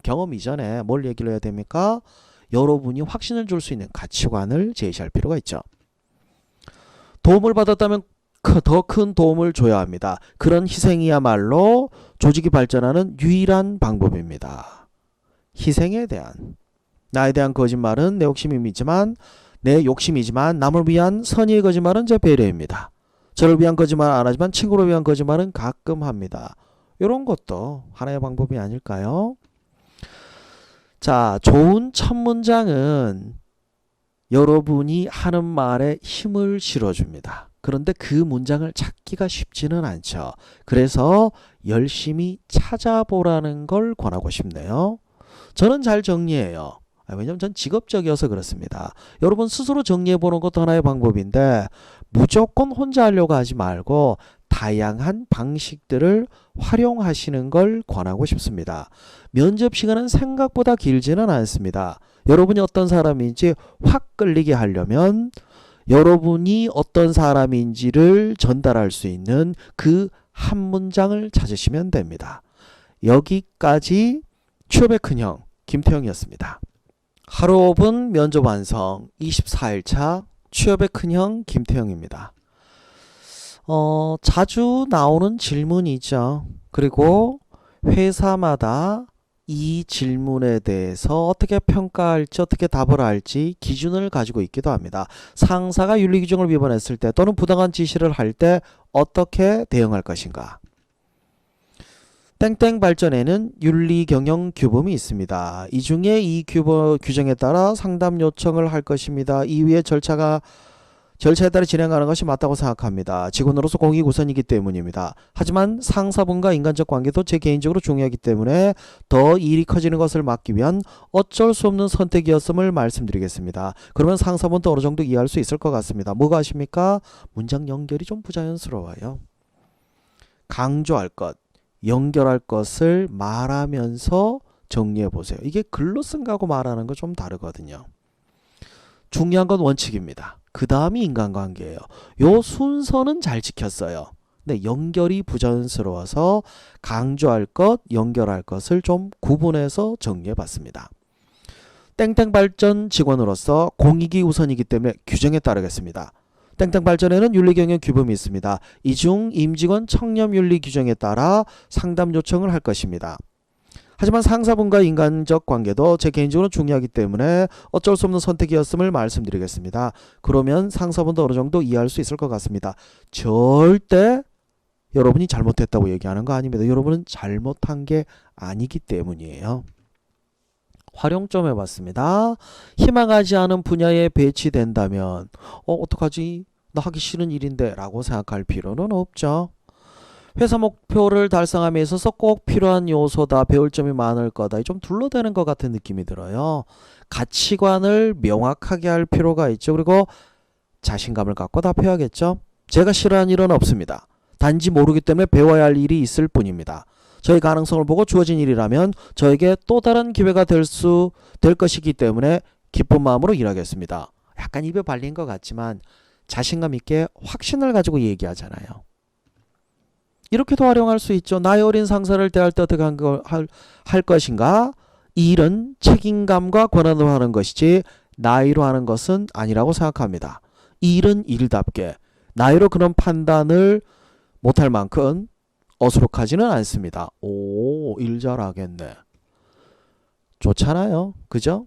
경험 이전에 뭘 얘기를 해야 됩니까? 여러분이 확신을 줄 수 있는 가치관을 제시할 필요가 있죠. 도움을 받았다면 더 큰 도움을 줘야 합니다. 그런 희생이야말로 조직이 발전하는 유일한 방법입니다. 희생에 대한, 나에 대한 거짓말은 내 욕심이지만 남을 위한 선의의 거짓말은 제 배려입니다. 저를 위한 거짓말 안 하지만 친구를 위한 거짓말은 가끔 합니다. 이런 것도 하나의 방법이 아닐까요? 자, 좋은 첫 문장은 여러분이 하는 말에 힘을 실어줍니다. 그런데 그 문장을 찾기가 쉽지는 않죠. 그래서 열심히 찾아보라는 걸 권하고 싶네요. 저는 잘 정리해요. 왜냐면 전 직업적이어서 그렇습니다. 여러분 스스로 정리해보는 것도 하나의 방법인데 무조건 혼자 하려고 하지 말고 다양한 방식들을 활용하시는 걸 권하고 싶습니다. 면접 시간은 생각보다 길지는 않습니다. 여러분이 어떤 사람인지 확 끌리게 하려면 여러분이 어떤 사람인지를 전달할 수 있는 그 한 문장을 찾으시면 됩니다. 여기까지 취업의 큰형 김태형이었습니다. 하루 5분 면접 완성 24일차 취업의 큰형 김태형입니다. 자주 나오는 질문이죠. 그리고 회사마다 이 질문에 대해서 어떻게 평가할지 어떻게 답을 할지 기준을 가지고 있기도 합니다. 상사가 윤리규정을 위반했을 때 또는 부당한 지시를 할 때 어떻게 대응할 것인가. 땡땡 발전에는 윤리경영 규범이 있습니다. 이 중에 이 규정에 따라 상담 요청을 할 것입니다. 이후에 절차에 따라 진행하는 것이 맞다고 생각합니다. 직원으로서 공익 우선이기 때문입니다. 하지만 상사분과 인간적 관계도 제 개인적으로 중요하기 때문에 더 일이 커지는 것을 막기 위한 어쩔 수 없는 선택이었음을 말씀드리겠습니다. 그러면 상사분도 어느 정도 이해할 수 있을 것 같습니다. 뭐가 아십니까? 문장 연결이 좀 부자연스러워요. 강조할 것, 연결할 것을 말하면서 정리해 보세요. 이게 글로 쓴 거하고 말하는 거 좀 다르거든요. 중요한 건 원칙입니다. 그 다음이 인간관계예요. 요 순서는 잘 지켰어요. 근데 연결이 부자연스러워서 강조할 것, 연결할 것을 좀 구분해서 정리해 봤습니다. 땡땡 발전 직원으로서 공익이 우선이기 때문에 규정에 따르겠습니다. 땡땡 발전에는 윤리경영 규범이 있습니다. 이 중 임직원 청렴윤리 규정에 따라 상담 요청을 할 것입니다. 하지만 상사분과 인간적 관계도 제 개인적으로 중요하기 때문에 어쩔 수 없는 선택이었음을 말씀드리겠습니다. 그러면 상사분도 어느 정도 이해할 수 있을 것 같습니다. 절대 여러분이 잘못했다고 얘기하는 거 아닙니다. 여러분은 잘못한 게 아니기 때문이에요. 활용 좀 해봤습니다. 희망하지 않은 분야에 배치된다면 어떡하지? 나 하기 싫은 일인데 라고 생각할 필요는 없죠. 회사 목표를 달성함에 있어서 꼭 필요한 요소다. 배울 점이 많을 거다. 좀 둘러대는 것 같은 느낌이 들어요. 가치관을 명확하게 할 필요가 있죠. 그리고 자신감을 갖고 답해야겠죠. 제가 싫어하는 일은 없습니다. 단지 모르기 때문에 배워야 할 일이 있을 뿐입니다. 저의 가능성을 보고 주어진 일이라면 저에게 또 다른 기회가 될 것이기 때문에 기쁜 마음으로 일하겠습니다. 약간 입에 발린 것 같지만 자신감 있게 확신을 가지고 얘기하잖아요. 이렇게도 활용할 수 있죠. 나이 어린 상사를 대할 때 어떻게 할 것인가? 이 일은 책임감과 권한으로 하는 것이지 나이로 하는 것은 아니라고 생각합니다. 이 일은 일답게 나이로 그런 판단을 못할 만큼 어수룩하지는 않습니다. 오, 일 잘하겠네. 좋잖아요. 그죠?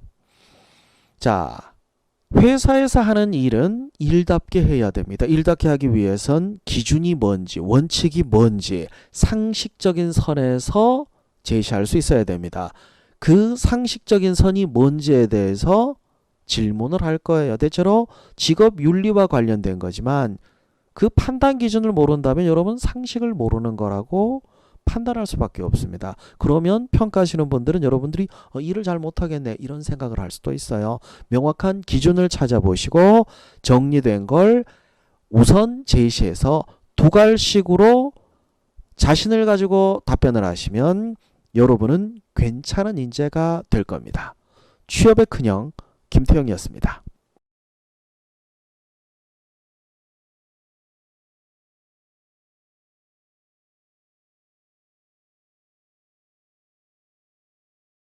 자, 회사에서 하는 일은 일답게 해야 됩니다. 일답게 하기 위해선 기준이 뭔지, 원칙이 뭔지 상식적인 선에서 제시할 수 있어야 됩니다. 그 상식적인 선이 뭔지에 대해서 질문을 할 거예요. 대체로 직업 윤리와 관련된 거지만 그 판단 기준을 모른다면 여러분 상식을 모르는 거라고 판단할 수밖에 없습니다. 그러면 평가하시는 분들은 여러분들이 일을 잘 못하겠네 이런 생각을 할 수도 있어요. 명확한 기준을 찾아보시고 정리된 걸 우선 제시해서 두갈식으로 자신을 가지고 답변을 하시면 여러분은 괜찮은 인재가 될 겁니다. 취업의 큰형 김태형이었습니다.